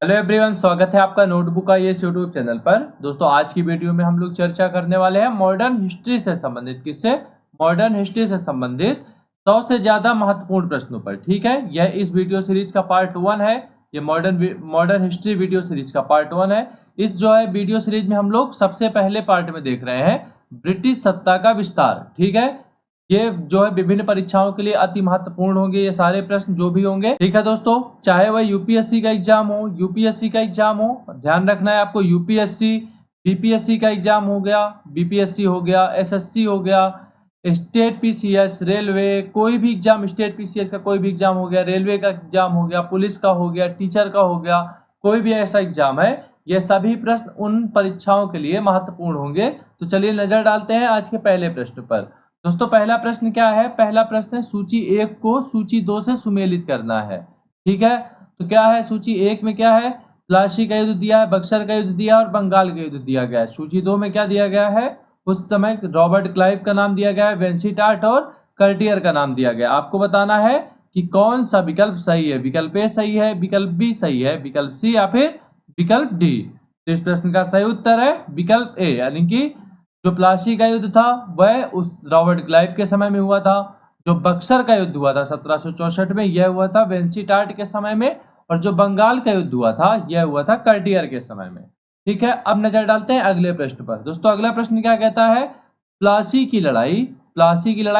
Hello everyone, स्वागत है आपका नोटबुक का इस यूट्यूब चैनल पर। दोस्तों, आज की वीडियो में हम लोग चर्चा करने वाले हैं मॉडर्न हिस्ट्री से संबंधित। किससे? मॉडर्न हिस्ट्री से संबंधित 100 से ज्यादा महत्वपूर्ण प्रश्नों पर। ठीक है, यह इस वीडियो सीरीज का पार्ट 1 है। ये मॉडर्न हिस्ट्री वीडियो सीरीज का पार्ट 1 है। इस जो है वीडियो सीरीज में हम लोग सबसे पहले पार्ट में देख रहे हैं ब्रिटिश सत्ता का विस्तार। ठीक है, ये जो है विभिन्न परीक्षाओं के लिए अति महत्वपूर्ण होंगे ये सारे प्रश्न जो भी होंगे। ठीक है दोस्तों, चाहे वह यूपीएससी का एग्जाम हो, यूपीएससी का एग्जाम हो, ध्यान रखना है आपको। यूपीएससी, बीपीएससी का एग्जाम हो गया, बीपीएससी हो गया, एसएससी हो गया, स्टेट पीसीएस, रेलवे, कोई भी एग्जाम, स्टेट पीसीएस का कोई भी एग्जाम हो गया, रेलवे का एग्जाम हो गया, पुलिस का हो गया, टीचर का हो गया, कोई भी ऐसा एग्जाम है, ये सभी प्रश्न उन परीक्षाओं के लिए महत्वपूर्ण होंगे। तो चलिए नजर डालते हैं आज के पहले प्रश्न पर। दोस्तों, पहला प्रश्न क्या है? पहला प्रश्न है सूची 1 को सूची 2 से सुमेलित करना है। ठीक है, तो क्या है सूची 1 में? क्या है? प्लासी का युद्ध दिया है, बक्सर का युद्ध दिया और बंगाल का युद्ध दिया गया है। सूची 2 में क्या दिया गया है? उस समय रॉबर्ट क्लाइव का नाम दिया गया है, वेंसीटार्ट और कर्टियर का नाम दिया गया। आपको बताना है कि कौन सा विकल्प सही है। विकल्प ए सही है, विकल्प बी सही है, विकल्प सी या फिर विकल्प डी। तो इस प्रश्न का सही उत्तर है विकल्प ए, यानी कि जो प्लासी का युद्ध था वह उस रॉबर्ट क्लाइव के समय में हुआ था। जो बक्सर का युद्ध हुआ था 1764 में, यह हुआ था वेंसीटार्ट के समय में। और जो बंगाल का युद्ध हुआ था यह हुआ था कर्टियर के समय में। ठीक है, अब नजर डालते हैं अगले प्रश्न पर। दोस्तों, अगला प्रश्न क्या कहता है? प्लासी की लड़ाई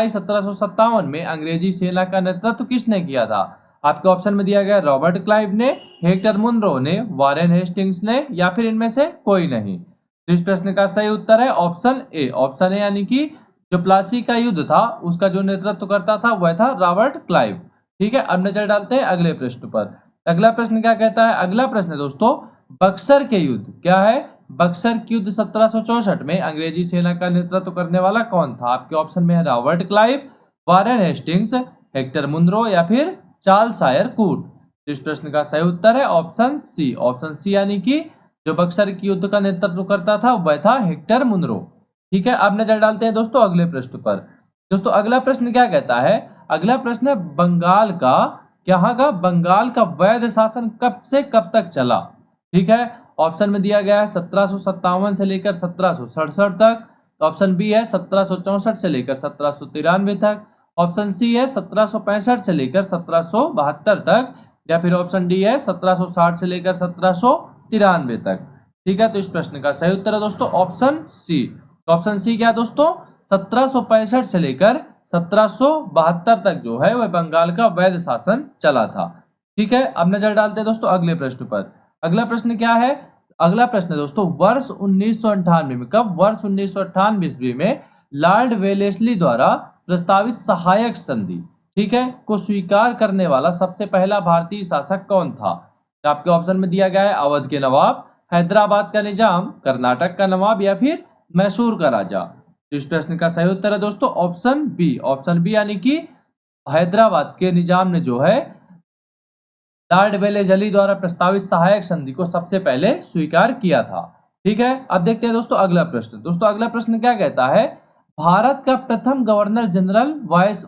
1757 में अंग्रेजी सेना का नेतृत्व किसने किया था? आपके ऑप्शन में दिया गया रॉबर्ट क्लाइव ने, हेक्टर मुनरो ने, वारेन हेस्टिंग्स ने या फिर इनमें से कोई नहीं। तो इस प्रश्न का सही उत्तर है ऑप्शन ए। ऑप्शन ए यानी कि जो प्लासी का युद्ध था उसका जो नेतृत्व करता था वह था रॉबर्ट क्लाइव। ठीक है, अब नजर डालते हैं अगले प्रश्न पर। अगला प्रश्न क्या कहता है? अगला प्रश्न दोस्तों, बक्सर के युद्ध क्या है? बक्सर के युद्ध 1764 में अंग्रेजी सेना का नेतृत्व करने वाला कौन था? आपके ऑप्शन में है Robert Clive, Warren Hastings, Hector Munro या फिर चार्ल्स शायर कूट। तो इस प्रश्न का सही उत्तर है ऑप्शन सी। ऑप्शन सी यानी कि जो बक्सर की युद्ध का नेतृत्व करता था वह था हेक्टर मुनरो। ठीक है, अब नजर डालते हैं दोस्तों अगले प्रश्न पर। दोस्तों, अगला प्रश्न क्या कहता है? अगला प्रश्न है बंगाल का वैध शासन कब से कब तक चला? ठीक है, ऑप्शन में दिया गया है 1757 से लेकर 1767 तक। ऑप्शन बी है 1764 से लेकर 1793 तक। ऑप्शन सी है 1765 से लेकर 1772 तक या फिर ऑप्शन डी है 1760 से लेकर 1793 तक। ठीक है, तो इस प्रश्न का सही उत्तर है दोस्तों ऑप्शन सी। तो ऑप्शन सी क्या है दोस्तों? 1765 से लेकर 1772 तक जो है वह बंगाल का वैध शासन चला था। ठीक है, अब नजर डालते हैं दोस्तों अगले प्रश्न पर। अगला प्रश्न क्या है? अगला प्रश्न दोस्तों, वर्ष 1998 में, कब? वर्ष 1998 ईस्वी में लॉर्ड वेलेस्ली द्वारा प्रस्तावित सहायक संधि, ठीक है, को स्वीकार करने वाला सबसे पहला भारतीय शासक कौन था? तो आपके ऑप्शन में दिया गया है अवध के नवाब, हैदराबाद का निजाम, कर्नाटक का नवाब या फिर मैसूर का राजा। तो इस प्रश्न का सही उत्तर है दोस्तों ऑप्शन बी। ऑप्शन बी यानी कि हैदराबाद के निजाम ने जो है लॉर्ड वेलेस्ली द्वारा प्रस्तावित सहायक संधि को सबसे पहले स्वीकार किया था। ठीक है, अब देखते हैं दोस्तों अगला प्रश्न। दोस्तों, अगला प्रश्न क्या कहता है? भारत का प्रथम गवर्नर जनरल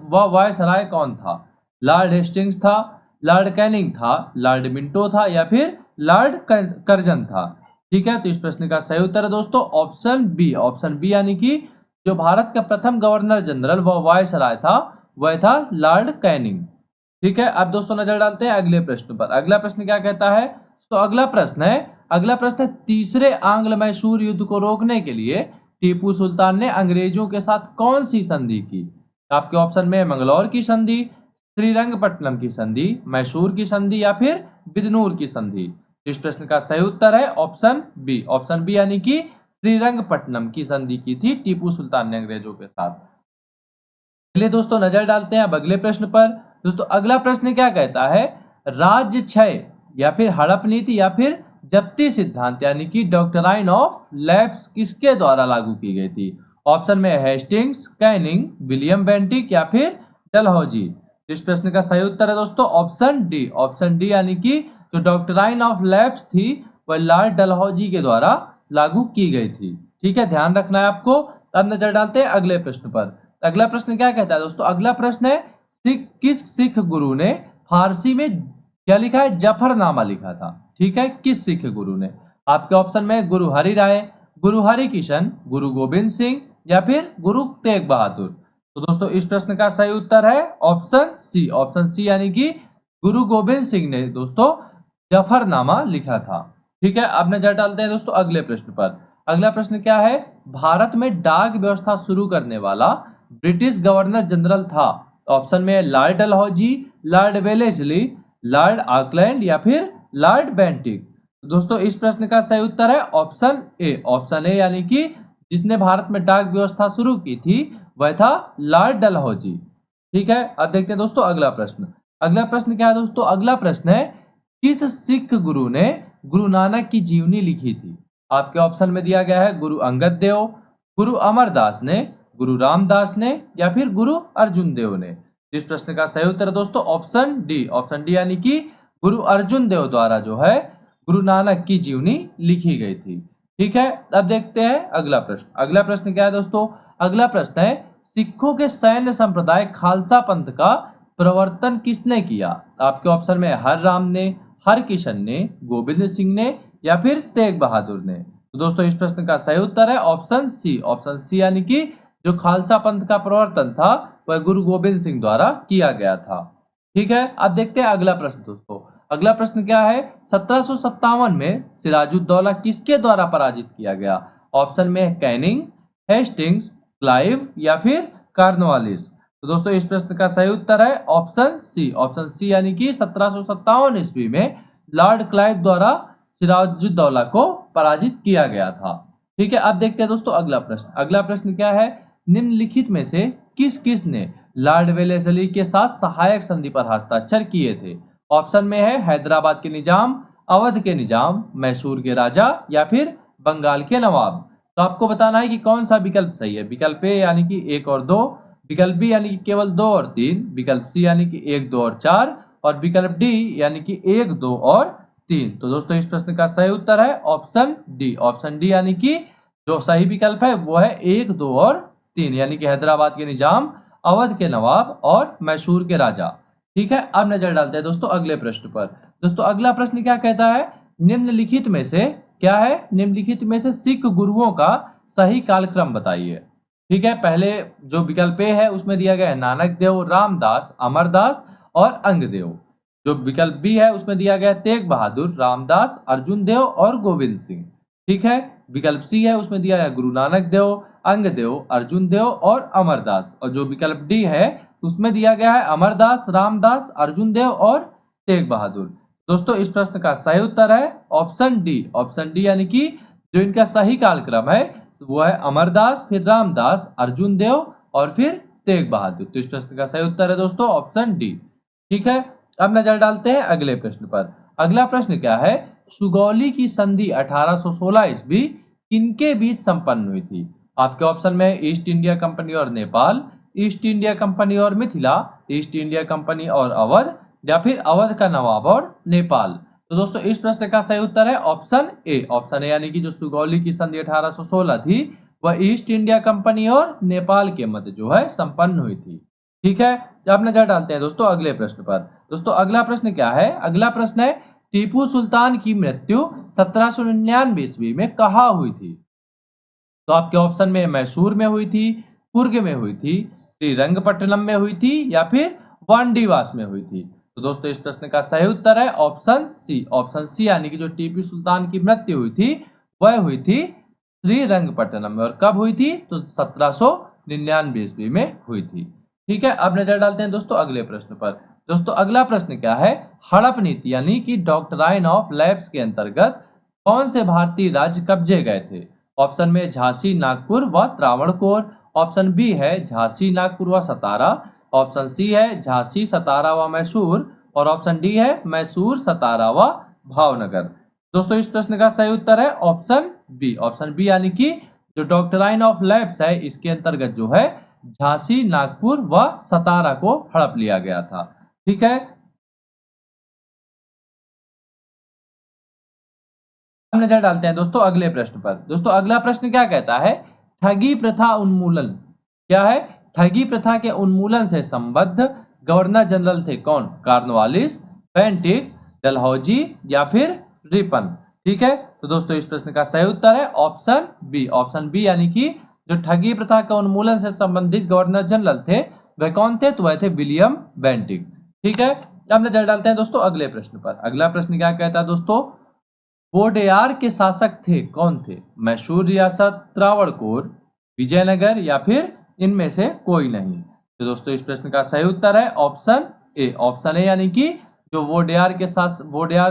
वायसराय कौन था? लॉर्ड हेस्टिंग्स था, लॉर्ड कैनिंग था, लॉर्ड मिंटो था या फिर लॉर्ड कर्जन था। ठीक है, तो इस प्रश्न का सही उत्तर है दोस्तों ऑप्शन बी। ऑप्शन बी यानी कि जो भारत का प्रथम गवर्नर जनरल व वायसराय था वह था लॉर्ड कैनिंग। ठीक है, अब दोस्तों नजर डालते हैं अगले प्रश्न पर। अगला प्रश्न क्या कहता है? तो अगला प्रश्न है तीसरे आंग्ल मैसूर युद्ध को रोकने के लिए टीपू सुल्तान ने अंग्रेजों के साथ कौन सी संधि की? आपके ऑप्शन में मंगलौर की संधि, श्रीरंगपट्टनम की संधि, मैसूर की संधि या फिर बिदनूर की संधि। इस प्रश्न का सही उत्तर है ऑप्शन बी। ऑप्शन बी यानी कि श्रीरंगपट्टनम की संधि की थी टीपू सुल्तान ने अंग्रेजों के साथ। चलिए दोस्तों नजर डालते हैं अब अगले प्रश्न पर। दोस्तों, अगला प्रश्न क्या कहता है? राज्य क्षय या फिर हड़प नीति या फिर जप्ती सिद्धांत यानी कि डॉक्ट्राइन ऑफ लैप्स किसके द्वारा लागू की गई थी? ऑप्शन में हेस्टिंग्स, कैनिंग, विलियम बेंटिक या फिर डलहौजी। इस प्रश्न का सही उत्तर है दोस्तों ऑप्शन डी। ऑप्शन डी यानी कि जो डॉक्ट्राइन ऑफ लैप्स थी वह लॉर्ड डलहौजी के द्वारा लागू की गई थी। ठीक है, ध्यान रखना है आपको। अब नजर डालते हैं अगले प्रश्न पर। अगला प्रश्न क्या कहता है दोस्तों? अगला प्रश्न है किस सिख गुरु ने फारसी में क्या लिखा है? जफरनामा लिखा था। ठीक है, किस सिख गुरु ने? आपके ऑप्शन में गुरु हरि राय, गुरु हरि किशन, गुरु गोविंद सिंह या फिर गुरु तेग बहादुर। तो दोस्तों इस प्रश्न का सही उत्तर है ऑप्शन सी, ऑप्शन सी यानी कि गुरु गोविंद सिंह ने दोस्तों जफरनामा लिखा था। ठीक है, अब नजर डालते हैं दोस्तों अगले प्रश्न पर। अगला प्रश्न क्या है? भारत में डाक व्यवस्था शुरू करने वाला ब्रिटिश गवर्नर जनरल था। ऑप्शन में Lord Dalhousie, Lord Wellesley, Lord Auckland या फिर लॉर्ड बेंटिक। दोस्तों इस प्रश्न का सही उत्तर है ऑप्शन ए, ऑप्शन ए यानी कि जिसने भारत में डाक व्यवस्था शुरू की थी वह था लॉर्ड डलहौजी। ठीक है, अब देखते हैं दोस्तों अगला प्रश्न। अगला प्रश्न क्या है दोस्तों? अगला प्रश्न है किस सिख गुरु ने गुरु नानक की जीवनी लिखी थी? आपके ऑप्शन में दिया गया है गुरु अंगद देव, गुरु अमरदास ने, गुरु रामदास ने या फिर गुरु अर्जुन देव ने। इस प्रश्न का सही उत्तर दोस्तों ऑप्शन डी, ऑप्शन डी यानी कि गुरु अर्जुन देव द्वारा जो है गुरु नानक की जीवनी लिखी गई थी। ठीक है, अब देखते हैं अगला प्रश्न। अगला प्रश्न क्या है दोस्तों? अगला प्रश्न है सिखों के सैन्य संप्रदाय खालसा पंथ का प्रवर्तन किसने किया? आपके ऑप्शन में हर राम ने, हर किशन ने, गोविंद सिंह ने या फिर तेग बहादुर ने। तो दोस्तों इस प्रश्न का सही उत्तर है ऑप्शन सी, ऑप्शन सी यानी कि जो खालसा पंथ का प्रवर्तन था वह गुरु गोविंद सिंह द्वारा किया गया था। ठीक है, अब देखते हैं अगला प्रश्न दोस्तों। अगला प्रश्न क्या है? 1757 में सिराजुद्दौला किसके द्वारा पराजित किया गया? ऑप्शन में कैनिंग, हेस्टिंग्स, क्लाइव या फिर कॉर्नवालिस। तो दोस्तों इस प्रश्न का सही उत्तर है ऑप्शन सी, ऑप्शन सी यानी कि 1757 ईस्वी में लॉर्ड क्लाइव द्वारा सिराजुद्दौला को पराजित किया गया था। ठीक है, अब देखते हैं दोस्तों अगला प्रश्न। अगला प्रश्न क्या है? निम्नलिखित में से किस किस ने लॉर्ड वेलेस्ली के साथ सहायक संधि पर हस्ताक्षर किए थे? ऑप्शन में है हैदराबाद के निजाम, अवध के निजाम, मैसूर के राजा या फिर बंगाल के नवाब। तो आपको बताना है कि कौन सा विकल्प सही है। विकल्प ए यानी कि 1 और 2, विकल्प बी यानी कि केवल 2 और 3, विकल्प सी यानी कि 1, 2 और 4 और विकल्प डी यानी कि 1, 2 और 3। तो दोस्तों इस प्रश्न का सही उत्तर है ऑप्शन डी, ऑप्शन डी यानी कि जो सही विकल्प है वो है 1, 2 और 3 यानी कि हैदराबाद के निजाम, अवध के नवाब और मैसूर के राजा। ठीक है, अब नजर डालते हैं दोस्तों अगले प्रश्न पर। दोस्तों अगला प्रश्न क्या कहता है? निम्नलिखित में से क्या है? निम्नलिखित में से सिख गुरुओं का सही कालक्रम बताइए। ठीक है, पहले जो विकल्प ए है उसमें दिया गया है नानक देव, रामदास, अमरदास और अंगदेव। जो विकल्प बी है उसमें दिया गया है तेग बहादुर, रामदास, अर्जुन देव और गोविंद सिंह। ठीक है, विकल्प सी है उसमें दिया है गुरु नानक देव, अंगदेव, अर्जुन देव और अमरदास। और जो विकल्प डी है उसमें दिया गया है अमरदास, रामदास, अर्जुन देव और तेग बहादुर। दोस्तों इस प्रश्न का सही उत्तर है ऑप्शन डी, ऑप्शन डी यानी कि जो इनका सही कालक्रम है वो है अमरदास, फिर रामदास, अर्जुन देव और फिर तेग बहादुर। तो इस प्रश्न का सही उत्तर है दोस्तों ऑप्शन डी। ठीक है, अब नजर डालते हैं अगले प्रश्न पर। अगला प्रश्न क्या है? सुगौली की संधि 1816 ईस्वी किनके बीच संपन्न हुई थी? आपके ऑप्शन में ईस्ट इंडिया कंपनी और नेपाल, ईस्ट इंडिया कंपनी और मिथिला, ईस्ट इंडिया कंपनी और अवध या फिर अवध का नवाब और नेपाल। तो दोस्तों इस प्रश्न का सही उत्तर है ऑप्शन ए, ऑप्शन ए यानी कि जो सुगौली की संधि 1816 थी वह ईस्ट इंडिया कंपनी और नेपाल के मध्य जो है संपन्न हुई थी। ठीक है, अब नजर डालते हैं दोस्तों अगले प्रश्न पर। दोस्तों अगला प्रश्न क्या है? अगला प्रश्न है टीपू सुल्तान की मृत्यु 1799 ईस्वी में कहाँ हुई थी? तो आपके ऑप्शन में मैसूर में हुई थी, कुर्ग में हुई थी, श्रीरंगपट्टनम में हुई थी या फिर वांडीवास में हुई थी। तो दोस्तों इस प्रश्न का सही उत्तर है ऑप्शन सी, ऑप्शन सी यानी कि जो टीपू सुल्तान की मृत्यु हुई थी वह हुई थी श्रीरंगपट्टनम में। और कब हुई थी? तो 1799 ईस्वी में हुई थी। ठीक है, अब नजर डालते हैं दोस्तों अगले प्रश्न पर। दोस्तों अगला प्रश्न क्या है? हड़प नीति यानी कि डॉक्ट्राइन ऑफ लैप्स के अंतर्गत कौन से भारतीय राज्य कब्जे गए थे? ऑप्शन में झांसी, नागपुर व त्रावणकोर, ऑप्शन बी है झांसी, नागपुर व सतारा, ऑप्शन सी है झांसी, सतारा व मैसूर और ऑप्शन डी है मैसूर, सतारा व भावनगर। दोस्तों इस प्रश्न का सही उत्तर है ऑप्शन बी, ऑप्शन बी यानी कि जो डॉक्ट्राइन ऑफ लैप्स है इसके अंतर्गत जो है झांसी, नागपुर व सतारा को हड़प लिया गया था। ठीक है, हम नजर डालते हैं दोस्तों अगले प्रश्न पर। दोस्तों अगला प्रश्न क्या कहता है? ठगी प्रथा उन्मूलन क्या है? ठगी प्रथा के उन्मूलन से संबद्ध गवर्नर जनरल थे कौन? कॉर्नवालिस, बेंटिक, डलहौजी या फिर रिपन। ठीक है, तो दोस्तों इस प्रश्न का सही उत्तर है ऑप्शन बी। ऑप्शन बी यानी कि जो ठगी प्रथा का उन्मूलन से संबंधित गवर्नर जनरल थे वह कौन थे, तो वह थे विलियम बेंटिक। ठीक है, अब नजर डालते हैं दोस्तों अगले प्रश्न पर। अगला प्रश्न क्या कहता है दोस्तों, वोडेयार के शासक थे कौन थे, मैसूर रियासत, त्रावणकोर, विजयनगर या फिर इनमें से कोई नहीं। तो दोस्तों इस प्रश्न का सही उत्तर है ऑप्शन ए। ऑप्शन ए यानी कि जो वोडेयार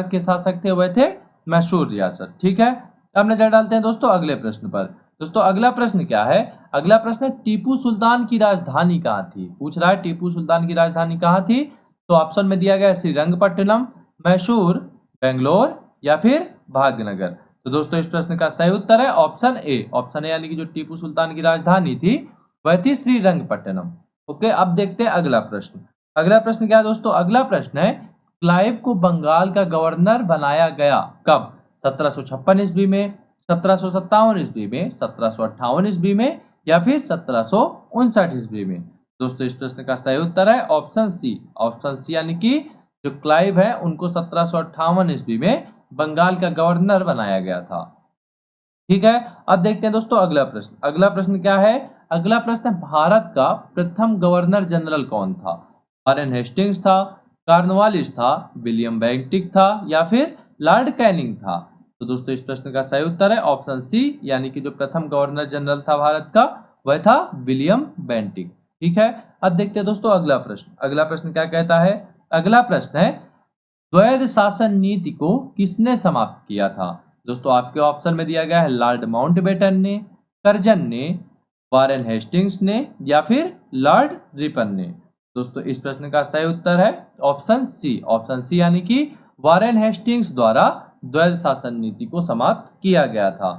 के शासक थे वह थे मैसूर रियासत। ठीक है, अब नजर डालते हैं दोस्तों अगले प्रश्न पर। दोस्तों अगला प्रश्न क्या है, अगला प्रश्न है टीपू सुल्तान की राजधानी कहाँ थी। पूछ रहा है टीपू सुल्तान की राजधानी कहाँ थी, तो ऑप्शन में दिया गया है श्रीरंगपट्टनम, मैसूर, बेंगलोर या फिर भाग्यनगर। तो दोस्तों इस प्रश्न का सही उत्तर है ऑप्शन ए। ऑप्शन ए यानी कि जो टीपू सुल्तान की राजधानी थी वह थी श्रीरंगपट्टनम। ओके, अब देखते हैं अगला प्रश्न। अगला प्रश्न क्या है दोस्तों, अगला प्रश्न है क्लाइव को बंगाल का गवर्नर बनाया गया कब, 1756 ईस्वी में, 1757 ईस्वी में, 1758 ईस्वी में या फिर 1759 ईस्वी में। दोस्तों इस प्रश्न का सही उत्तर है ऑप्शन सी। ऑप्शन सी यानी कि जो क्लाइव है उनको 1758 ईस्वी में बंगाल का गवर्नर बनाया गया था। ठीक है, अब देखते हैं दोस्तों अगला प्रश्न। अगला प्रश्न क्या है, अगला प्रश्न है भारत का प्रथम गवर्नर जनरल कौन था, वारेन हेस्टिंग्स था, कॉर्नवालिस था, विलियम बेंटिक था या फिर लॉर्ड कैनिंग था। तो दोस्तों इस प्रश्न का सही उत्तर है ऑप्शन सी, यानी कि जो प्रथम गवर्नर जनरल था भारत का वह था विलियम बेंटिक। ठीक है, अब देखते हैं दोस्तों अगला प्रश्न। अगला प्रश्न क्या कहता है, अगला प्रश्न है द्वैध शासन नीति को किसने समाप्त किया था। दोस्तों आपके ऑप्शन में दिया गया है लॉर्ड माउंटबेटन ने, कर्जन ने, वारेन हेस्टिंग्स ने या फिर लॉर्ड रिपन ने। दोस्तों इस प्रश्न का सही उत्तर है ऑप्शन सी। ऑप्शन सी यानी कि वारेन हेस्टिंग्स द्वारा द्वैध शासन नीति को समाप्त किया गया था।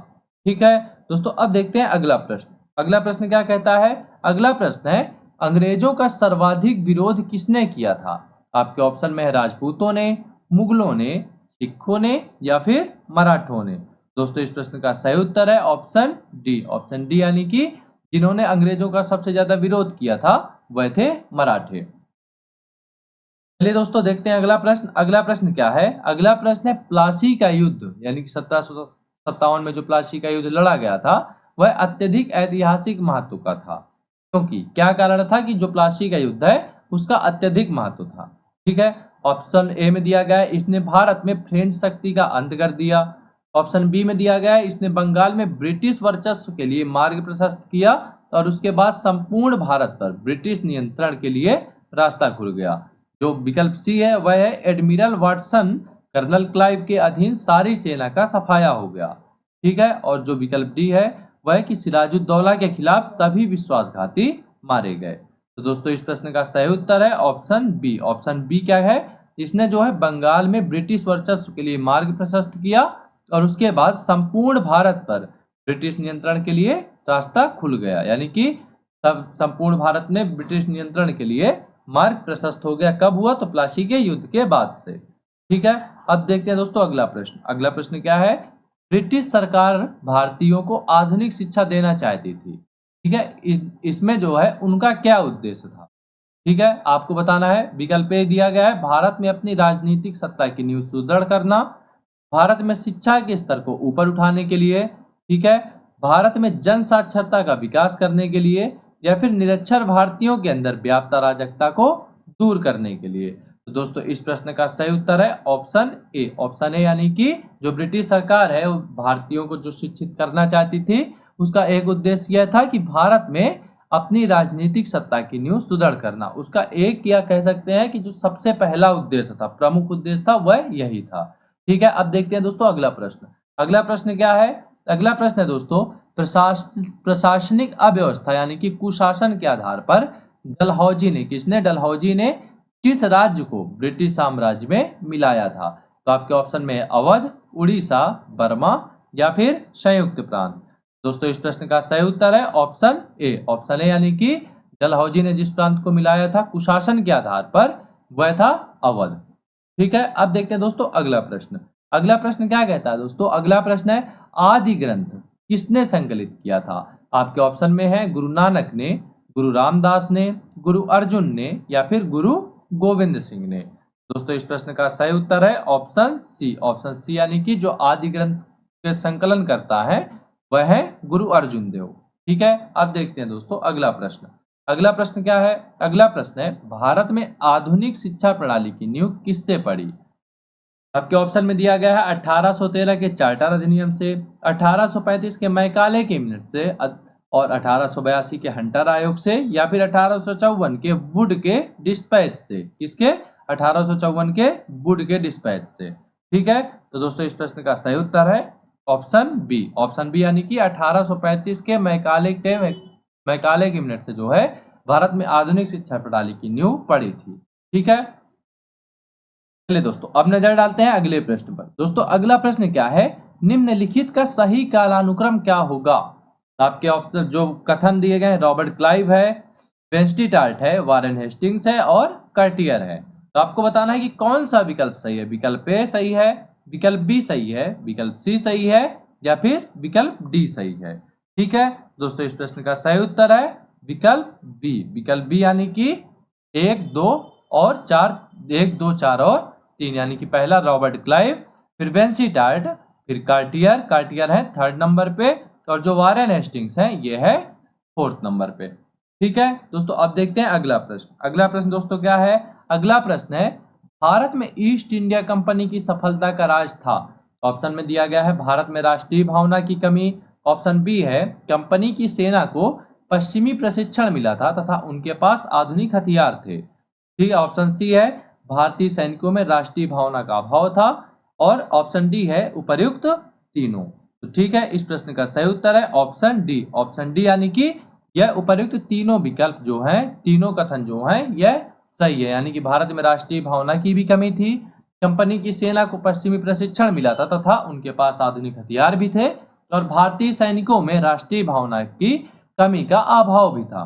ठीक है दोस्तों, अब देखते हैं अगला प्रश्न। अगला प्रश्न क्या कहता है, अगला प्रश्न है अंग्रेजों का सर्वाधिक विरोध किसने किया था। आपके ऑप्शन में है राजपूतों ने, मुगलों ने, सिखों ने या फिर मराठों ने। दोस्तों इस प्रश्न का सही उत्तर है ऑप्शन डी। ऑप्शन डी यानी कि जिन्होंने अंग्रेजों का सबसे ज्यादा विरोध किया था वह थे मराठे। चलिए दोस्तों देखते हैं अगला प्रश्न। अगला प्रश्न क्या है, अगला प्रश्न है प्लासी का युद्ध यानी कि 1757 में जो प्लासी का युद्ध लड़ा गया था वह अत्यधिक ऐतिहासिक महत्व का था, क्योंकि क्या कारण था कि जो प्लासी का युद्ध है उसका अत्यधिक महत्व था। ठीक है, ऑप्शन ए में दिया गया है इसने भारत में फ्रेंच शक्ति का अंत कर दिया। ऑप्शन बी में दिया गया है इसने बंगाल में ब्रिटिश वर्चस्व के लिए मार्ग प्रशस्त किया और उसके बाद संपूर्ण भारत पर ब्रिटिश नियंत्रण के लिए रास्ता खुल गया। जो विकल्प सी है वह है एडमिरल वाटसन कर्नल क्लाइव के अधीन सारी सेना का सफाया हो गया। ठीक है, और जो विकल्प डी है वह है कि सिराजुद्दौला के खिलाफ सभी विश्वासघाती मारे गए। तो दोस्तों इस प्रश्न का सही उत्तर है ऑप्शन बी। ऑप्शन बी क्या है, इसने जो है बंगाल में ब्रिटिश वर्चस्व के लिए मार्ग प्रशस्त किया और उसके बाद संपूर्ण भारत पर ब्रिटिश नियंत्रण के लिए रास्ता खुल गया, यानी कि सब संपूर्ण भारत में ब्रिटिश नियंत्रण के लिए मार्ग प्रशस्त हो गया। कब हुआ, तो प्लासी के युद्ध के बाद से। ठीक है, अब देखते हैं दोस्तों अगला प्रश्न। अगला प्रश्न क्या है, ब्रिटिश सरकार भारतीयों को आधुनिक शिक्षा देना चाहती थी। ठीक है, इसमें जो है उनका क्या उद्देश्य था। ठीक है, आपको बताना है। विकल्प ए दिया गया है भारत में अपनी राजनीतिक सत्ता की नींव सुदृढ़ करना, भारत में शिक्षा के स्तर को ऊपर उठाने के लिए, ठीक है, भारत में जन साक्षरता का विकास करने के लिए या फिर निरक्षर भारतीयों के अंदर व्याप्त अराजकता को दूर करने के लिए। तो दोस्तों इस प्रश्न का सही उत्तर है ऑप्शन ए। ऑप्शन ए यानी कि जो ब्रिटिश सरकार है वो भारतीयों को जो शिक्षित करना चाहती थी उसका एक उद्देश्य यह था कि भारत में अपनी राजनीतिक सत्ता की नींव सुदृढ़ करना। उसका एक या कह सकते हैं कि जो सबसे पहला उद्देश्य था, प्रमुख उद्देश्य था, वह यही था। ठीक है, अब देखते हैं दोस्तों अगला प्रश्न। अगला प्रश्न क्या है, अगला प्रश्न है दोस्तों प्रशासनिक अव्यवस्था यानी कि कुशासन के आधार पर डलहौजी ने किस राज्य को ब्रिटिश साम्राज्य में मिलाया था। तो आपके ऑप्शन में अवध, उड़ीसा, बर्मा या फिर संयुक्त प्रांत। दोस्तों इस प्रश्न का सही उत्तर है ऑप्शन ए। ऑप्शन ए यानी कि डलहौजी ने जिस प्रांत को मिलाया था कुशासन के आधार पर वह था अवध। ठीक है, अब देखते हैं दोस्तों अगला प्रश्न। अगला प्रश्न क्या कहता है दोस्तों, अगला प्रश्न है आदि ग्रंथ किसने संकलित किया था। आपके ऑप्शन में है गुरु नानक ने, गुरु रामदास ने, गुरु अर्जुन ने या फिर गुरु गोविंद सिंह ने। दोस्तों इस प्रश्न का सही उत्तर है ऑप्शन सी। ऑप्शन सी यानी कि जो आदि ग्रंथ के संकलन करता है वह है गुरु अर्जुन देव। ठीक है, अब देखते हैं दोस्तों अगला प्रश्न। अगला प्रश्न क्या है? अगला प्रश्न है भारत में आधुनिक शिक्षा प्रणाली की नींव किससे पड़ी? आपके ऑप्शन में दिया गया है 1813 के चार्टर अधिनियम से, 1835 के मैकाले कैबिनेट से और 1882 के हंटर आयोग से, या फिर 1854 के वुड के डिस्पैच से। किसके? 1854 के वुड के डिस्पैच से। ठीक है, तो दोस्तों इस प्रश्न का सही उत्तर है ऑप्शन बी। ऑप्शन बी यानी कि 1835 के मैकाले कैबिनेट से जो है भारत में आधुनिक शिक्षा प्रणाली की नींव पड़ी थी। ठीक है, चलिए दोस्तों अब नजर डालते हैं अगले प्रश्न पर। दोस्तों अगला प्रश्न क्या है? निम्नलिखित का सही कालानुक्रम क्या होगा? आपके ऑप्शन जो कथन दिए गए हैं रॉबर्ट क्लाइव है, वेंस्टीटार्ट है, वारेन हेस्टिंग्स है और कार्टियर है। तो आपको बताना है कि कौन सा विकल्प सही है। विकल्प ए सही है, विकल्प बी सही है, विकल्प सी सही है या फिर विकल्प डी सही है। ठीक है दोस्तों, इस प्रश्न का सही उत्तर है विकल्प बी। विकल्प बी यानी कि 1 2 और 4, 1 2 4 और 3, यानी कि पहला रॉबर्ट क्लाइव, फिर वेंसीटार्ट, फिर कार्टियर, कार्टियर है 3rd नंबर पे, और जो वारेन हेस्टिंग्स है ये है 4th नंबर पे। ठीक है दोस्तों, अब देखते हैं अगला प्रश्न। अगला प्रश्न दोस्तों क्या है? अगला प्रश्न है भारत में ईस्ट इंडिया कंपनी की सफलता का राज था। ऑप्शन में दिया गया है भारत में राष्ट्रीय भावना की कमी, ऑप्शन बी है कंपनी की सेना को पश्चिमी प्रशिक्षण मिला था तथा उनके पास आधुनिक हथियार थे, ठीक है, ऑप्शन सी है भारतीय सैनिकों में राष्ट्रीय भावना का अभाव था, और ऑप्शन डी है उपर्युक्त तीनों। तो ठीक है, इस प्रश्न का सही उत्तर है ऑप्शन डी। ऑप्शन डी यानी कि यह उपर्युक्त तीनों विकल्प जो हैं, तीनों कथन जो हैं यह सही है। यानी कि भारत में राष्ट्रीय भावना की भी कमी थी, कंपनी की सेना को पश्चिमी प्रशिक्षण मिला था तथा उनके पास आधुनिक हथियार भी थे, और भारतीय सैनिकों में राष्ट्रीय भावना की कमी का अभाव भी था।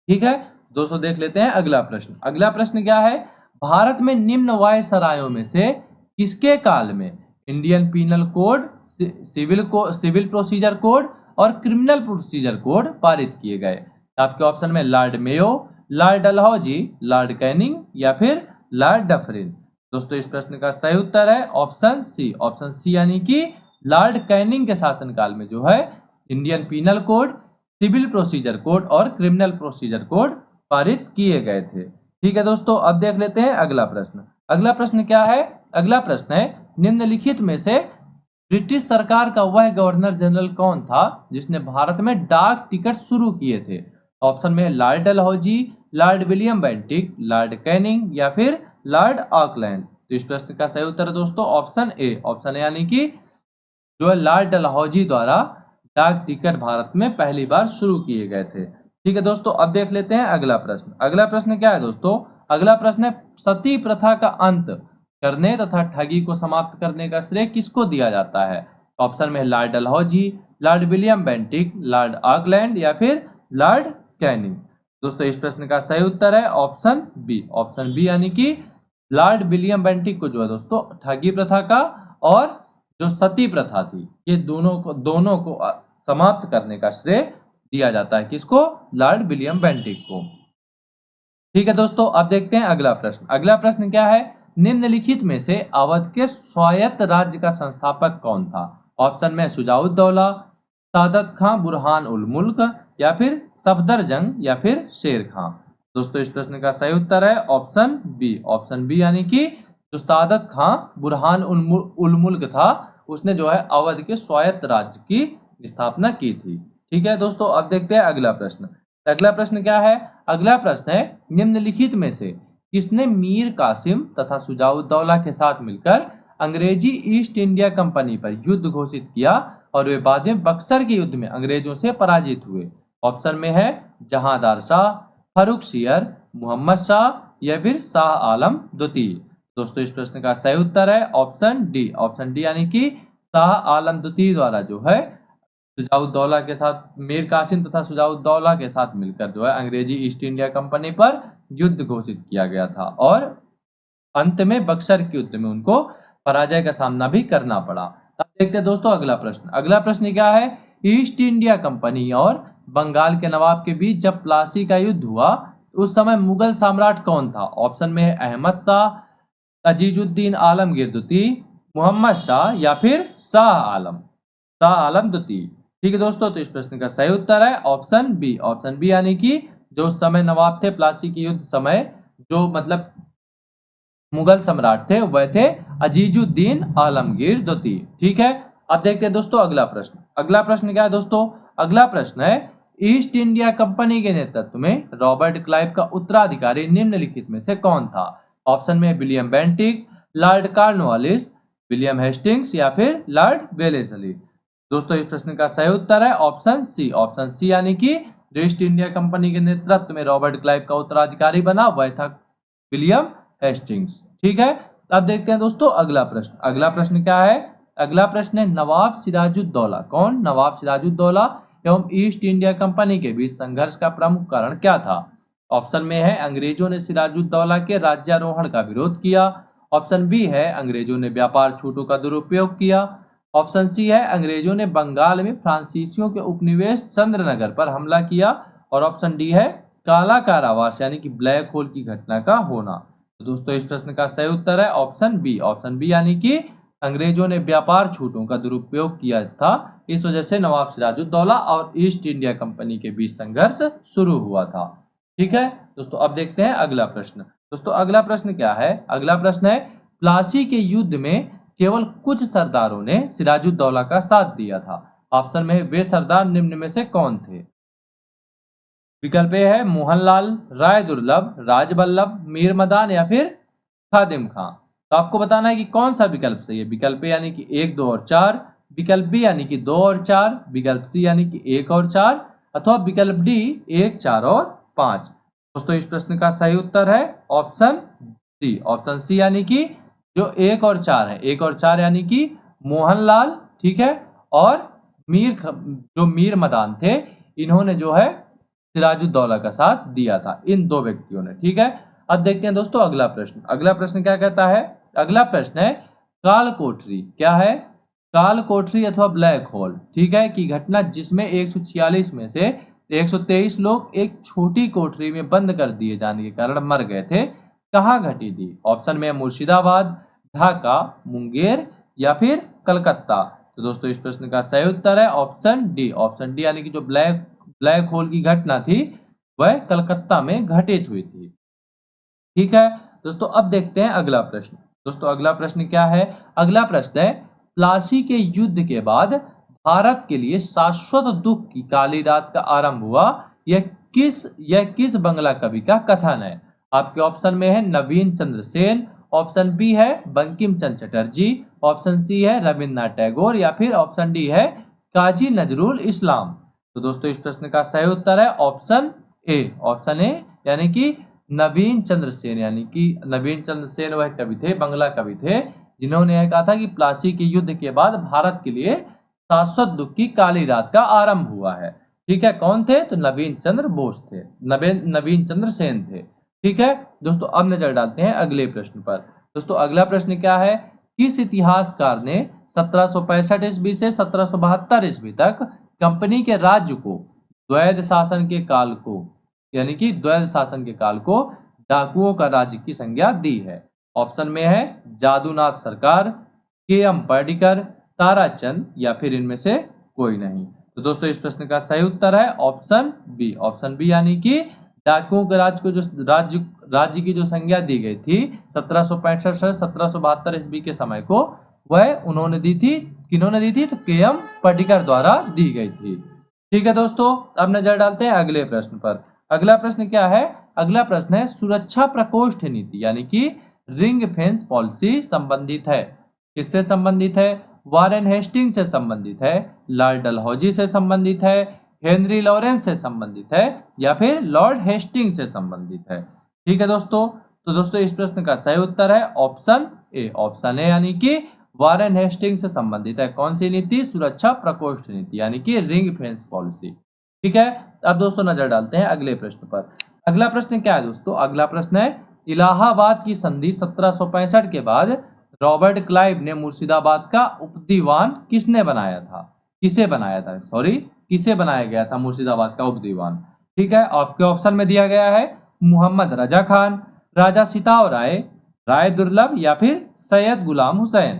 ठीक है दोस्तों, देख लेते हैं अगला प्रश्न। अगला प्रश्न क्या है? भारत में निम्न वायसरायों में से किसके काल में Indian Penal Code, Civil Procedure Code और क्रिमिनल प्रोसीजर कोड पारित किए गए? आपके ऑप्शन में Lord Mayo, Lord Dalhousie, Lord Canning या फिर लॉर्ड डफरिन। दोस्तों इस प्रश्न का सही उत्तर है ऑप्शन सी। ऑप्शन सी यानी कि लॉर्ड कैनिंग के शासनकाल में जो है Indian Penal Code, Civil Procedure Code और क्रिमिनल प्रोसीजर कोड पारित किए गए थे। ठीक है दोस्तों, अब देख लेते हैं अगला प्रश्न। अगला प्रश्न क्या है? अगला प्रश्न है निम्नलिखित में से ब्रिटिश सरकार का वह गवर्नर जनरल कौन था जिसने भारत में डाक टिकट शुरू किए थे? ऑप्शन में Lord Dalhousie, Lord William Bentinck, Lord Canning या फिर लॉर्ड ऑकलैंड। तो इस प्रश्न का सही उत्तर है दोस्तों ऑप्शन ए। ऑप्शन ए यानी कि जो है लॉर्ड डलहौजी द्वारा डाक टिकट भारत में पहली बार शुरू किए गए थे। ठीक है दोस्तों, अब देख लेते हैं अगला प्रश्न। अगला प्रश्न क्या है दोस्तों? अगला प्रश्न है सती प्रथा का अंत करने तथा ठगी को समाप्त करने का श्रेय किसको दिया जाता है? ऑप्शन में Lord Dalhousie, Lord William Bentinck, Lord Auckland या फिर लॉर्ड कैनिंग। दोस्तों इस प्रश्न का सही उत्तर है ऑप्शन बी। ऑप्शन बी यानी कि लॉर्ड विलियम बेंटिक को जो है दोस्तों ठगी प्रथा का और जो सती प्रथा थी ये दोनों को समाप्त करने का श्रेय दिया जाता है। किसको? लॉर्ड विलियम बेंटिक को। ठीक है दोस्तों, अब देखते हैं अगला प्रश्न। अगला प्रश्न क्या है? निम्नलिखित में से अवध के स्वायत्त राज्य का संस्थापक कौन था? ऑप्शन में शुजाउद्दौला, सादत खां बुरहान उल मुल्क या फिर सफदरजंग या फिर शेर खां। दोस्तों इस प्रश्न का सही उत्तर है ऑप्शन बी। ऑप्शन बी यानी कि जो सादत खां बुरहान उल मुल्क था उसने जो है अवध के स्वायत्त राज्य की स्थापना की थी। ठीक है दोस्तों, अब देखते हैं अगला प्रश्न। अगला प्रश्न क्या है? अगला प्रश्न है निम्नलिखित में से किसने मीर कासिम तथा शुजाउद्दौला के साथ मिलकर अंग्रेजी ईस्ट इंडिया कंपनी पर युद्ध घोषित किया और वे बाद में बक्सर के युद्ध में अंग्रेजों से पराजित हुए? ऑप्शन में है जहांदार शाह, फरुख सियर, मोहम्मद शाह या फिर शाह आलम द्वितीय। दोस्तों इस प्रश्न का सही उत्तर है ऑप्शन डी। ऑप्शन डी यानी कि शाह आलम द्वितीय द्वारा जो है शुजाउद्दौला के साथ, मीर कासिम तथा शुजाउद्दौला के साथ मिलकर जो है अंग्रेजी ईस्ट इंडिया कंपनी पर युद्ध घोषित किया गया था और अंत में बक्सर के युद्ध में उनको पराजय का सामना भी करना पड़ा। अब देखते हैं दोस्तों अगला प्रश्न। अगला प्रश्न क्या है? ईस्ट इंडिया कंपनी और बंगाल के नवाब के बीच जब प्लासी का युद्ध हुआ उस समय मुगल सम्राट कौन था? ऑप्शन में है अहमद शाह, अजीजुद्दीन आलमगीर द्वितीय, मोहम्मद शाह या फिर शाह आलम द्वितीय। ठीक है दोस्तों, तो इस प्रश्न का सही उत्तर है ऑप्शन बी। ऑप्शन बी यानी कि जो उस समय नवाब थे प्लासी के युद्ध समय, जो मतलब मुगल सम्राट थे वह थे अजीजुद्दीन आलमगीर द्वितीय। ठीक है, अब देखते हैं दोस्तों अगला प्रश्न। अगला प्रश्न क्या है दोस्तों? अगला प्रश्न है, ईस्ट इंडिया कंपनी के नेतृत्व में रॉबर्ट क्लाइव का उत्तराधिकारी निम्नलिखित में से कौन था? ऑप्शन में William Bentinck, Lord Cornwallis, William Hastings या फिर लॉर्ड वेलेस्ली। दोस्तों इस प्रश्न का सही उत्तर है ऑप्शन सी। ऑप्शन सी यानी कि जो ईस्ट इंडिया कंपनी के नेतृत्व में रॉबर्ट क्लाइव का उत्तराधिकारी बना वह था विलियम हेस्टिंग्स। ठीक है, अब देखते हैं दोस्तों अगला प्रश्न। अगला प्रश्न क्या है? अगला प्रश्न है, नवाब सिराजुद्दौला। कौन? नवाब सिराजुद्दौला एवं ईस्ट इंडिया कंपनी के बीच संघर्ष का प्रमुख कारण क्या था? ऑप्शन में है अंग्रेजों ने सिराजुद्दौला के राज्यारोहण का विरोध किया। ऑप्शन बी है अंग्रेजों ने व्यापार छूटों का दुरुपयोग किया। ऑप्शन सी है अंग्रेजों ने बंगाल में फ्रांसीसियों के उपनिवेश चंद्रनगर पर हमला किया। और ऑप्शन डी है काला कारावास यानी कि ब्लैक होल की घटना का होना। तो दोस्तों इस प्रश्न का सही उत्तर है ऑप्शन बी। ऑप्शन बी यानी कि अंग्रेजों ने व्यापार छूटों का दुरुपयोग किया था, इस वजह से नवाब सिराजुद्दौला और ईस्ट इंडिया कंपनी के बीच संघर्ष शुरू हुआ था। ठीक है दोस्तों, अब देखते हैं अगला प्रश्न। दोस्तों अगला प्रश्न क्या है? अगला प्रश्न है, प्लासी के युद्ध में केवल कुछ सरदारों ने सिराजुद्दौला का साथ दिया था। ऑप्शन में वे सरदार निम्न में से कौन थे? विकल्प ए है मोहनलाल, राय दुर्लभ, राजबल्लभ, मीर मदान या फिर खादिम खां। तो आपको बताना है कि कौन सा विकल्प सही है। विकल्प ए यानी कि 1, 2 और 4, विकल्प बी यानी कि 2 और 4, विकल्प सी यानी कि 1 और 4, अथवा विकल्प डी 1, 4 और 5। दोस्तों इस प्रश्न का सही उत्तर है ऑप्शन सी। ऑप्शन सी यानी कि जो 1 और 4 है, 1 और 4 यानी कि मोहनलाल, ठीक है, और जो मीर मदान थे, इन्होंने जो है सिराजुद्दौला का साथ दिया था, इन दो व्यक्तियों ने। ठीक है, अब देखते हैं दोस्तों अगला प्रश्न। अगला प्रश्न क्या कहता है? अगला प्रश्न है, काल कोठरी क्या है? काल कोठरी अथवा ब्लैक होल, ठीक है, की घटना जिसमें 146 में से 123 लोग एक छोटी कोठरी में बंद कर दिए जाने के कारण मर गए थे, कहाँ घटी थी? ऑप्शन में मुर्शिदाबाद, ढाका, मुंगेर या फिर कलकत्ता। तो दोस्तों इस प्रश्न का सही उत्तर है ऑप्शन डी। ऑप्शन डी यानी कि जो ब्लैक होल की घटना थी वह कलकत्ता में घटित हुई थी। ठीक है दोस्तों, अब देखते हैं अगला प्रश्न। दोस्तों अगला प्रश्न क्या है? अगला प्रश्न है, प्लासी के युद्ध के बाद भारत के लिए शाश्वत दुख की काली रात का आरंभ हुआ, यह किस बंगला कवि का कथन है? आपके ऑप्शन में है नवीन चंद्र सेन, ऑप्शन बी है बंकिम चंद्र चटर्जी, ऑप्शन सी है रविन्द्रनाथ टैगोर या फिर ऑप्शन डी है काजी नजरुल इस्लाम। तो दोस्तों इस प्रश्न का सही उत्तर है ऑप्शन ए। ऑप्शन ए यानी कि नवीन चंद्र सेन, यानी कि नवीन चंद्र सेन वह कवि थे, बंगला कवि थे, जिन्होंने यह कहा था कि प्लासी के युद्ध के बाद भारत के लिए शाश्वत दुख की काली रात का आरंभ हुआ है। ठीक है, कौन थे? तो नवीन चंद्र बोस थे, नवीन चंद्र सेन थे। ठीक है दोस्तों, अब नजर डालते हैं अगले प्रश्न पर। दोस्तों अगला प्रश्न क्या है? किस इतिहासकार ने 1765 ईस्वी से 1772 ईस्वी तक कंपनी के राज्य को द्वैध शासन के काल को, यानी कि द्वैध शासन के काल को डाकुओं का राज्य की संज्ञा दी है? ऑप्शन में है जादूनाथ सरकार, के.एम. पर्डिकर, ताराचंद या फिर इनमें से कोई नहीं। तो दोस्तों इस प्रश्न का सही उत्तर है ऑप्शन बी। ऑप्शन बी यानी कि डाकुओं के राज्य को जो राज्य की जो संज्ञा दी गई थी 1765 से 1772 ईस्वी के समय को, वह उन्होंने दी थी। किन्होंने दी थी? तो के.एम. पर्डिकर द्वारा दी गई थी। ठीक है दोस्तों, अब नजर डालते हैं अगले प्रश्न पर। अगला प्रश्न क्या है? अगला प्रश्न है, सुरक्षा प्रकोष्ठ नीति यानी कि रिंग फेंस पॉलिसी संबंधित है, किससे संबंधित है? वारेन हेस्टिंग से संबंधित है, लॉर्ड डलहौजी से संबंधित है, हेनरी लॉरेंस से संबंधित है या फिर लॉर्ड हेस्टिंग से संबंधित है? ठीक है दोस्तों, तो दोस्तों इस प्रश्न का सही उत्तर है ऑप्शन ए। ऑप्शन ए यानी कि वारेन हेस्टिंग से संबंधित है। कौन सी नीति? सुरक्षा प्रकोष्ठ नीति यानी कि रिंग फेंस पॉलिसी। ठीक है, अब दोस्तों नजर डालते हैं अगले प्रश्न पर। अगला प्रश्न क्या है दोस्तों? अगला प्रश्न है, इलाहाबाद की संधि 1765 के बाद रॉबर्ट क्लाइव ने मुर्शिदाबाद का उपदीवान किसने बनाया था? किसे बनाया था? सॉरी, किसे बनाया गया था मुर्शिदाबाद का उपदीवान? ठीक है, आपके ऑप्शन में दिया गया है मोहम्मद रजा खान, राजा सिताव राय, राय दुर्लभ या फिर सैयद गुलाम हुसैन।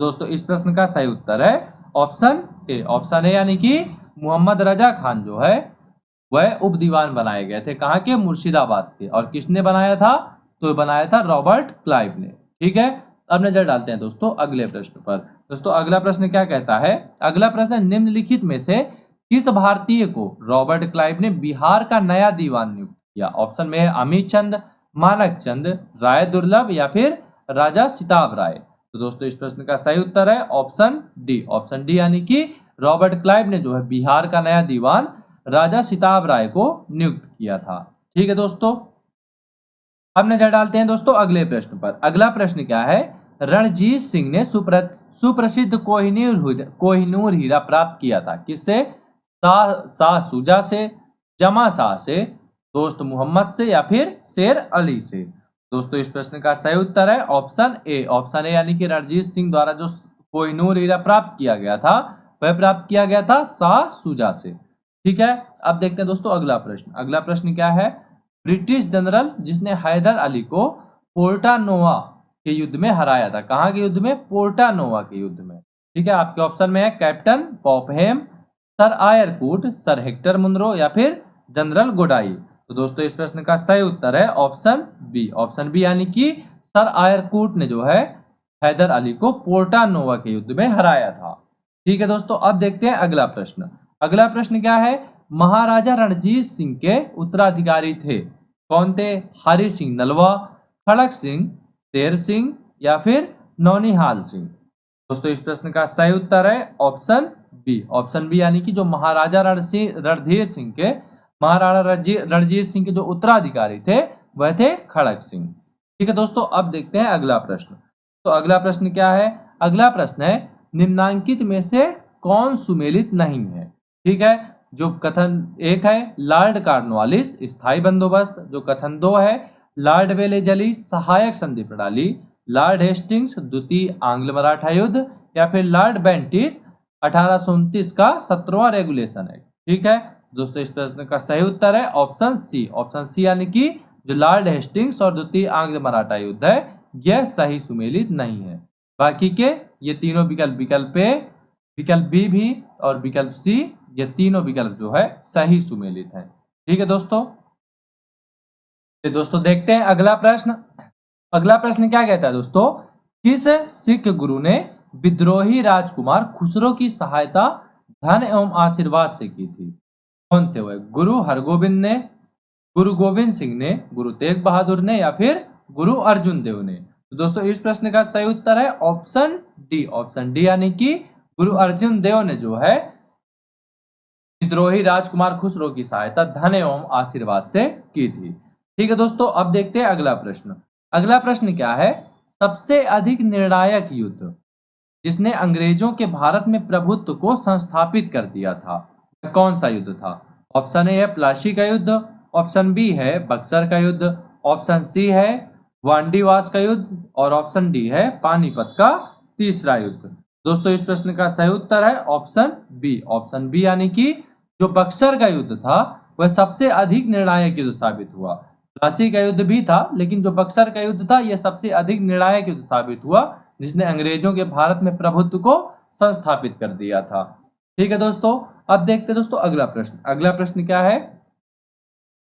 दोस्तों इस प्रश्न का सही उत्तर है ऑप्शन ए। ऑप्शन ए यानी कि मोहम्मद रजा खान जो है वह उप दीवान बनाए गए थे, कहाँ के, मुर्शिदाबाद के। और किसने बनाया था, तो बनाया था रॉबर्ट क्लाइव ने। ठीक है, अब नजर डालते हैं दोस्तों अगले प्रश्न पर। दोस्तों अगला प्रश्न क्या कहता है, अगला प्रश्न, निम्नलिखित में से किस भारतीय को रॉबर्ट क्लाइव ने बिहार का नया दीवान नियुक्त किया। ऑप्शन में है अमित चंद, मानक चंद, राय दुर्लभ या फिर राजा सिताब राय। तो दोस्तों इस प्रश्न का सही उत्तर है ऑप्शन डी। ऑप्शन डी यानी कि रॉबर्ट क्लाइव ने जो है बिहार का नया दीवान राजा सिताब राय को नियुक्त किया था। ठीक है दोस्तों, अब नजर डालते हैं दोस्तों अगले प्रश्न पर। अगला प्रश्न क्या है, रणजीत सिंह ने सुप्रसिद्ध कोहिनूर हीरा प्राप्त किया था किससे, शाह शुजा से, जमा शाह से, दोस्त मोहम्मद से या फिर शेर अली से। दोस्तों इस प्रश्न का सही उत्तर है ऑप्शन ए। ऑप्शन ए यानी कि रणजीत सिंह द्वारा जो कोहिनूर हीरा प्राप्त किया गया था वह प्राप्त किया गया था शाह शुजा से। ठीक है, अब देखते हैं दोस्तों अगला प्रश्न। अगला प्रश्न क्या है, ब्रिटिश जनरल जिसने हैदर अली को पोर्टानोवा के युद्ध में हराया था, कहाँ के युद्ध में, पोर्टानोवा के युद्ध में। ठीक है, आपके ऑप्शन में है captain Popham, sir Eyre Coote, sir Hector Munro या फिर जनरल गोडाई। तो दोस्तों इस प्रश्न का सही उत्तर है ऑप्शन बी। ऑप्शन बी यानी कि सर आयरकूट ने जो है हैदर अली को पोर्टानोवा के युद्ध में हराया था। ठीक है दोस्तों, अब देखते हैं अगला प्रश्न। अगला प्रश्न क्या है, महाराजा रणजीत सिंह के उत्तराधिकारी थे, कौन थे, हरि सिंह नलवा, खड़क सिंह, शेर सिंह या फिर नौनिहाल सिंह। दोस्तों इस प्रश्न का सही उत्तर है ऑप्शन बी। ऑप्शन बी यानी कि जो महाराजा रणधीर सिंह के, महाराणा रणजीत सिंह के जो उत्तराधिकारी थे वह थे खड़क सिंह। ठीक है दोस्तों, अब देखते हैं अगला प्रश्न। तो अगला प्रश्न क्या है, अगला प्रश्न है निम्नांकित में से कौन सुमेलित नहीं है। ठीक है, जो कथन एक है लॉर्ड कॉर्नवालिस स्थायी बंदोबस्त, जो कथन दो है लॉर्ड वेलेजली सहायक संधि प्रणाली, लॉर्ड हेस्टिंग्स द्वितीय आंग्ल मराठा युद्ध या फिर लॉर्ड बेंटिक 1829 का 17वां रेगुलेशन है। ठीक है दोस्तों, इस प्रश्न का सही उत्तर है ऑप्शन सी। ऑप्शन सी यानी कि जो लॉर्ड हेस्टिंग्स और द्वितीय आंग्ल मराठा युद्ध है यह सही सुमेलित नहीं है। बाकी के ये तीनों विकल्प, विकल्प ए, विकल्प बी भी और विकल्प सी, ये तीनों विकल्प जो है सही सुमेलित हैं। ठीक है दोस्तों, तो दोस्तों देखते हैं अगला प्रश्न। अगला प्रश्न क्या कहता है दोस्तों, किस सिख गुरु ने विद्रोही राजकुमार खुसरो की सहायता धन एवं आशीर्वाद से की थी, कौन थे वह, गुरु हरगोविंद ने, गुरु गोविंद सिंह ने, गुरु तेग बहादुर ने या फिर गुरु अर्जुन देव ने। तो दोस्तों इस प्रश्न का सही उत्तर है ऑप्शन डी। ऑप्शन डी यानी कि गुरु अर्जुन देव ने जो है विद्रोही राजकुमार खुसरो की सहायता धन एवं आशीर्वाद से की थी। ठीक है दोस्तों, अब देखते हैं अगला प्रश्न। अगला प्रश्न क्या है, सबसे अधिक निर्णायक युद्ध जिसने अंग्रेजों के भारत में प्रभुत्व को संस्थापित कर दिया था कौन सा युद्ध था। ऑप्शन ए है प्लासी का युद्ध, ऑप्शन बी है बक्सर का युद्ध, ऑप्शन सी है वांडीवास का युद्ध और ऑप्शन डी है पानीपत का तीसरा युद्ध। दोस्तों इस प्रश्न का सही उत्तर है ऑप्शन बी। ऑप्शन बी यानी कि जो बक्सर का युद्ध था वह सबसे अधिक निर्णायक युद्ध साबित हुआ। प्लासी का युद्ध भी था लेकिन जो बक्सर का युद्ध था यह सबसे अधिक निर्णायक युद्ध साबित हुआ जिसने अंग्रेजों के भारत में प्रभुत्व को संस्थापित कर दिया था। ठीक है दोस्तों, अब देखते हैं दोस्तों अगला प्रश्न। अगला प्रश्न क्या है,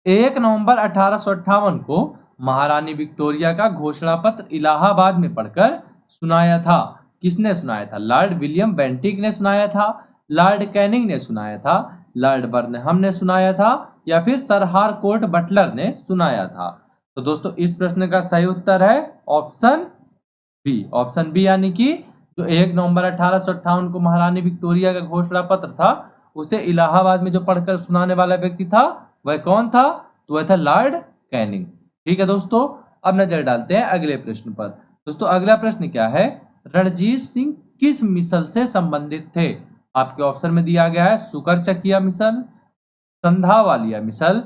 1 नवंबर 1858 को महारानी विक्टोरिया का घोषणा पत्र इलाहाबाद में पढ़कर सुनाया था, किसने सुनाया था, लॉर्ड विलियम बेंटिक ने सुनाया था, लॉर्ड कैनिंग ने सुनाया था, लॉर्ड बर्नहम ने सुनाया था या फिर सर हारकोर्ट बटलर ने सुनाया था। तो दोस्तों इस प्रश्न का सही उत्तर है ऑप्शन बी। ऑप्शन बी यानी कि जो 1 नवंबर 1858 को महारानी विक्टोरिया का घोषणा पत्र था उसे इलाहाबाद में जो पढ़कर सुनाने वाला व्यक्ति था वह कौन था, तो वह था लॉर्ड कैनिंग। ठीक है दोस्तों, अब नजर डालते हैं अगले प्रश्न पर। दोस्तों अगला प्रश्न क्या है, रणजीत सिंह किस मिसल से संबंधित थे। आपके ऑप्शन में दिया गया है सुकर चकिया मिसल, संधावालिया मिसल,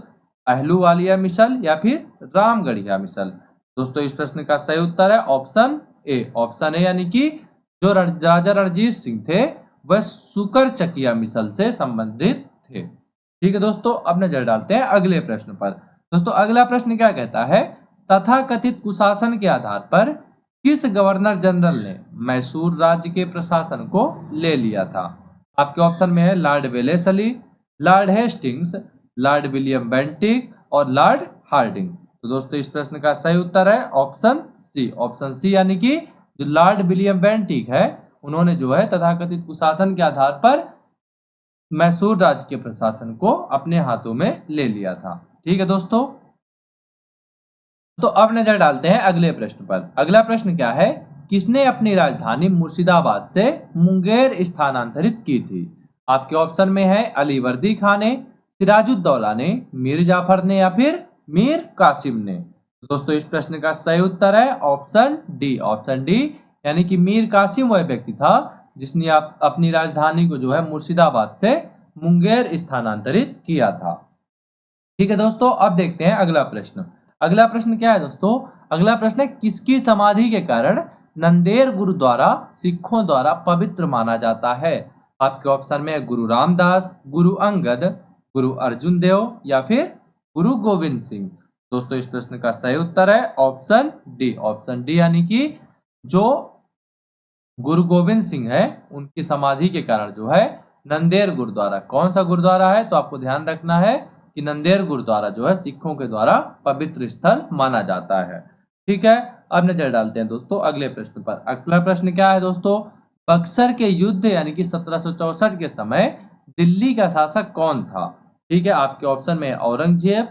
अहलूवालिया मिसल या फिर रामगढ़िया मिसल। दोस्तों इस प्रश्न का सही उत्तर है ऑप्शन ए। ऑप्शन ए यानी कि जो राजा रणजीत सिंह थे वह सुकर चकिया मिसल से संबंधित थे। ठीक है दोस्तों, अब नजर डालते हैं अगले प्रश्न पर। दोस्तों अगला प्रश्न क्या कहता है, तथाकथित कुशासन के आधार पर किस गवर्नर जनरल ने मैसूर राज्य के प्रशासन को ले लिया था? आपके ऑप्शन में है Lord Wellesley, Lord Hastings, Lord William Bentinck और लॉर्ड हार्डिंग। तो दोस्तों इस प्रश्न का सही उत्तर है ऑप्शन सी। ऑप्शन सी यानी कि जो लॉर्ड विलियम बेंटिक है उन्होंने जो है तथाकथित कुशासन के आधार पर मैसूर राज्य के प्रशासन को अपने हाथों में ले लिया था। ठीक है दोस्तों, तो अब नजर डालते हैं अगले प्रश्न पर। अगला प्रश्न क्या है? किसने अपनी राजधानी मुर्शिदाबाद से मुंगेर स्थानांतरित की थी? आपके ऑप्शन में है अली वर्दी खान ने, सिराजुद्दौला ने, मीर जाफर ने या फिर मीर कासिम ने। तो दोस्तों इस प्रश्न का सही उत्तर है ऑप्शन डी। ऑप्शन डी यानी कि मीर कासिम वह व्यक्ति था जिसने अपनी राजधानी को जो है मुर्शिदाबाद से मुंगेर स्थानांतरित किया था। ठीक है दोस्तों, अब देखते हैं अगला प्रश्न। अगला प्रश्न क्या है दोस्तों? अगला प्रश्न है किसकी समाधि के कारण नंदेड़ गुरुद्वारा सिखों द्वारा पवित्र माना जाता है? आपके ऑप्शन में है गुरु रामदास, गुरु अंगद, गुरु अर्जुन देव या फिर गुरु गोविंद सिंह। दोस्तों इस प्रश्न का सही उत्तर है ऑप्शन डी। ऑप्शन डी यानी कि जो गुरु गोविंद सिंह है उनकी समाधि के कारण जो है नंदेड़ गुरुद्वारा, कौन सा गुरुद्वारा है तो आपको ध्यान रखना है कि नंदेड़ गुरुद्वारा जो है सिखों के द्वारा पवित्र स्थल माना जाता है। ठीक है, अब नजर डालते हैं दोस्तों अगले प्रश्न पर। अगला प्रश्न क्या है दोस्तों? बक्सर के युद्ध यानी कि 1764 के समय दिल्ली का शासक कौन था? ठीक है, आपके ऑप्शन में औरंगजेब,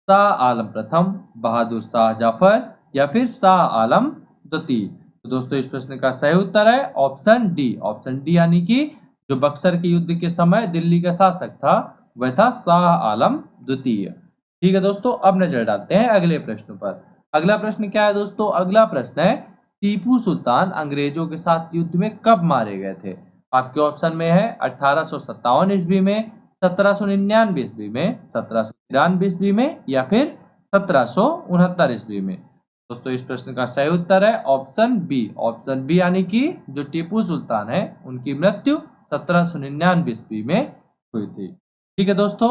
शाह आलम प्रथम, बहादुर शाह जफर या फिर शाह आलम द्वितीय। तो दोस्तों इस प्रश्न का सही उत्तर है ऑप्शन डी। ऑप्शन डी यानी कि जो बक्सर के युद्ध के समय दिल्ली का शासक था वह था शाह आलम द्वितीय। ठीक है दोस्तों, अब नजर डालते हैं अगले प्रश्न पर। अगला प्रश्न क्या है दोस्तों? अगला प्रश्न है टीपू सुल्तान अंग्रेजों के साथ युद्ध में कब मारे गए थे? आपके ऑप्शन में है 1857 ईस्वी में, 1799 ईस्वी में, 1793 ईस्वी में या फिर 1769 ईस्वी में। दोस्तों इस प्रश्न का सही उत्तर है ऑप्शन बी। ऑप्शन बी यानी कि जो टीपू सुल्तान है उनकी मृत्यु 1799 ईस्वी में हुई थी। ठीक है दोस्तों,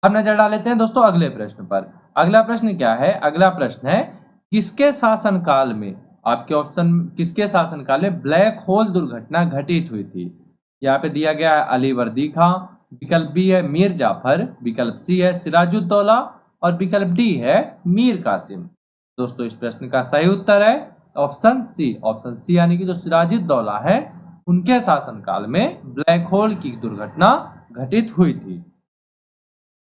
अब नजर डाल लेते हैं दोस्तों अगले प्रश्न पर। अगला प्रश्न क्या है? अगला प्रश्न है किसके शासनकाल में, आपके ऑप्शन किसके शासनकाल में ब्लैक होल दुर्घटना घटित हुई थी? यहाँ पे दिया गया है अली वर्दी खां, विकल्प बी है मीर जाफर, विकल्प सी है सिराजुद्दौला और विकल्प डी है मीर कासिम। दोस्तों इस प्रश्न का सही उत्तर है ऑप्शन सी। ऑप्शन सी यानी कि जो सिराजुद्दौला है उनके शासनकाल में ब्लैक होल की दुर्घटना घटित हुई थी।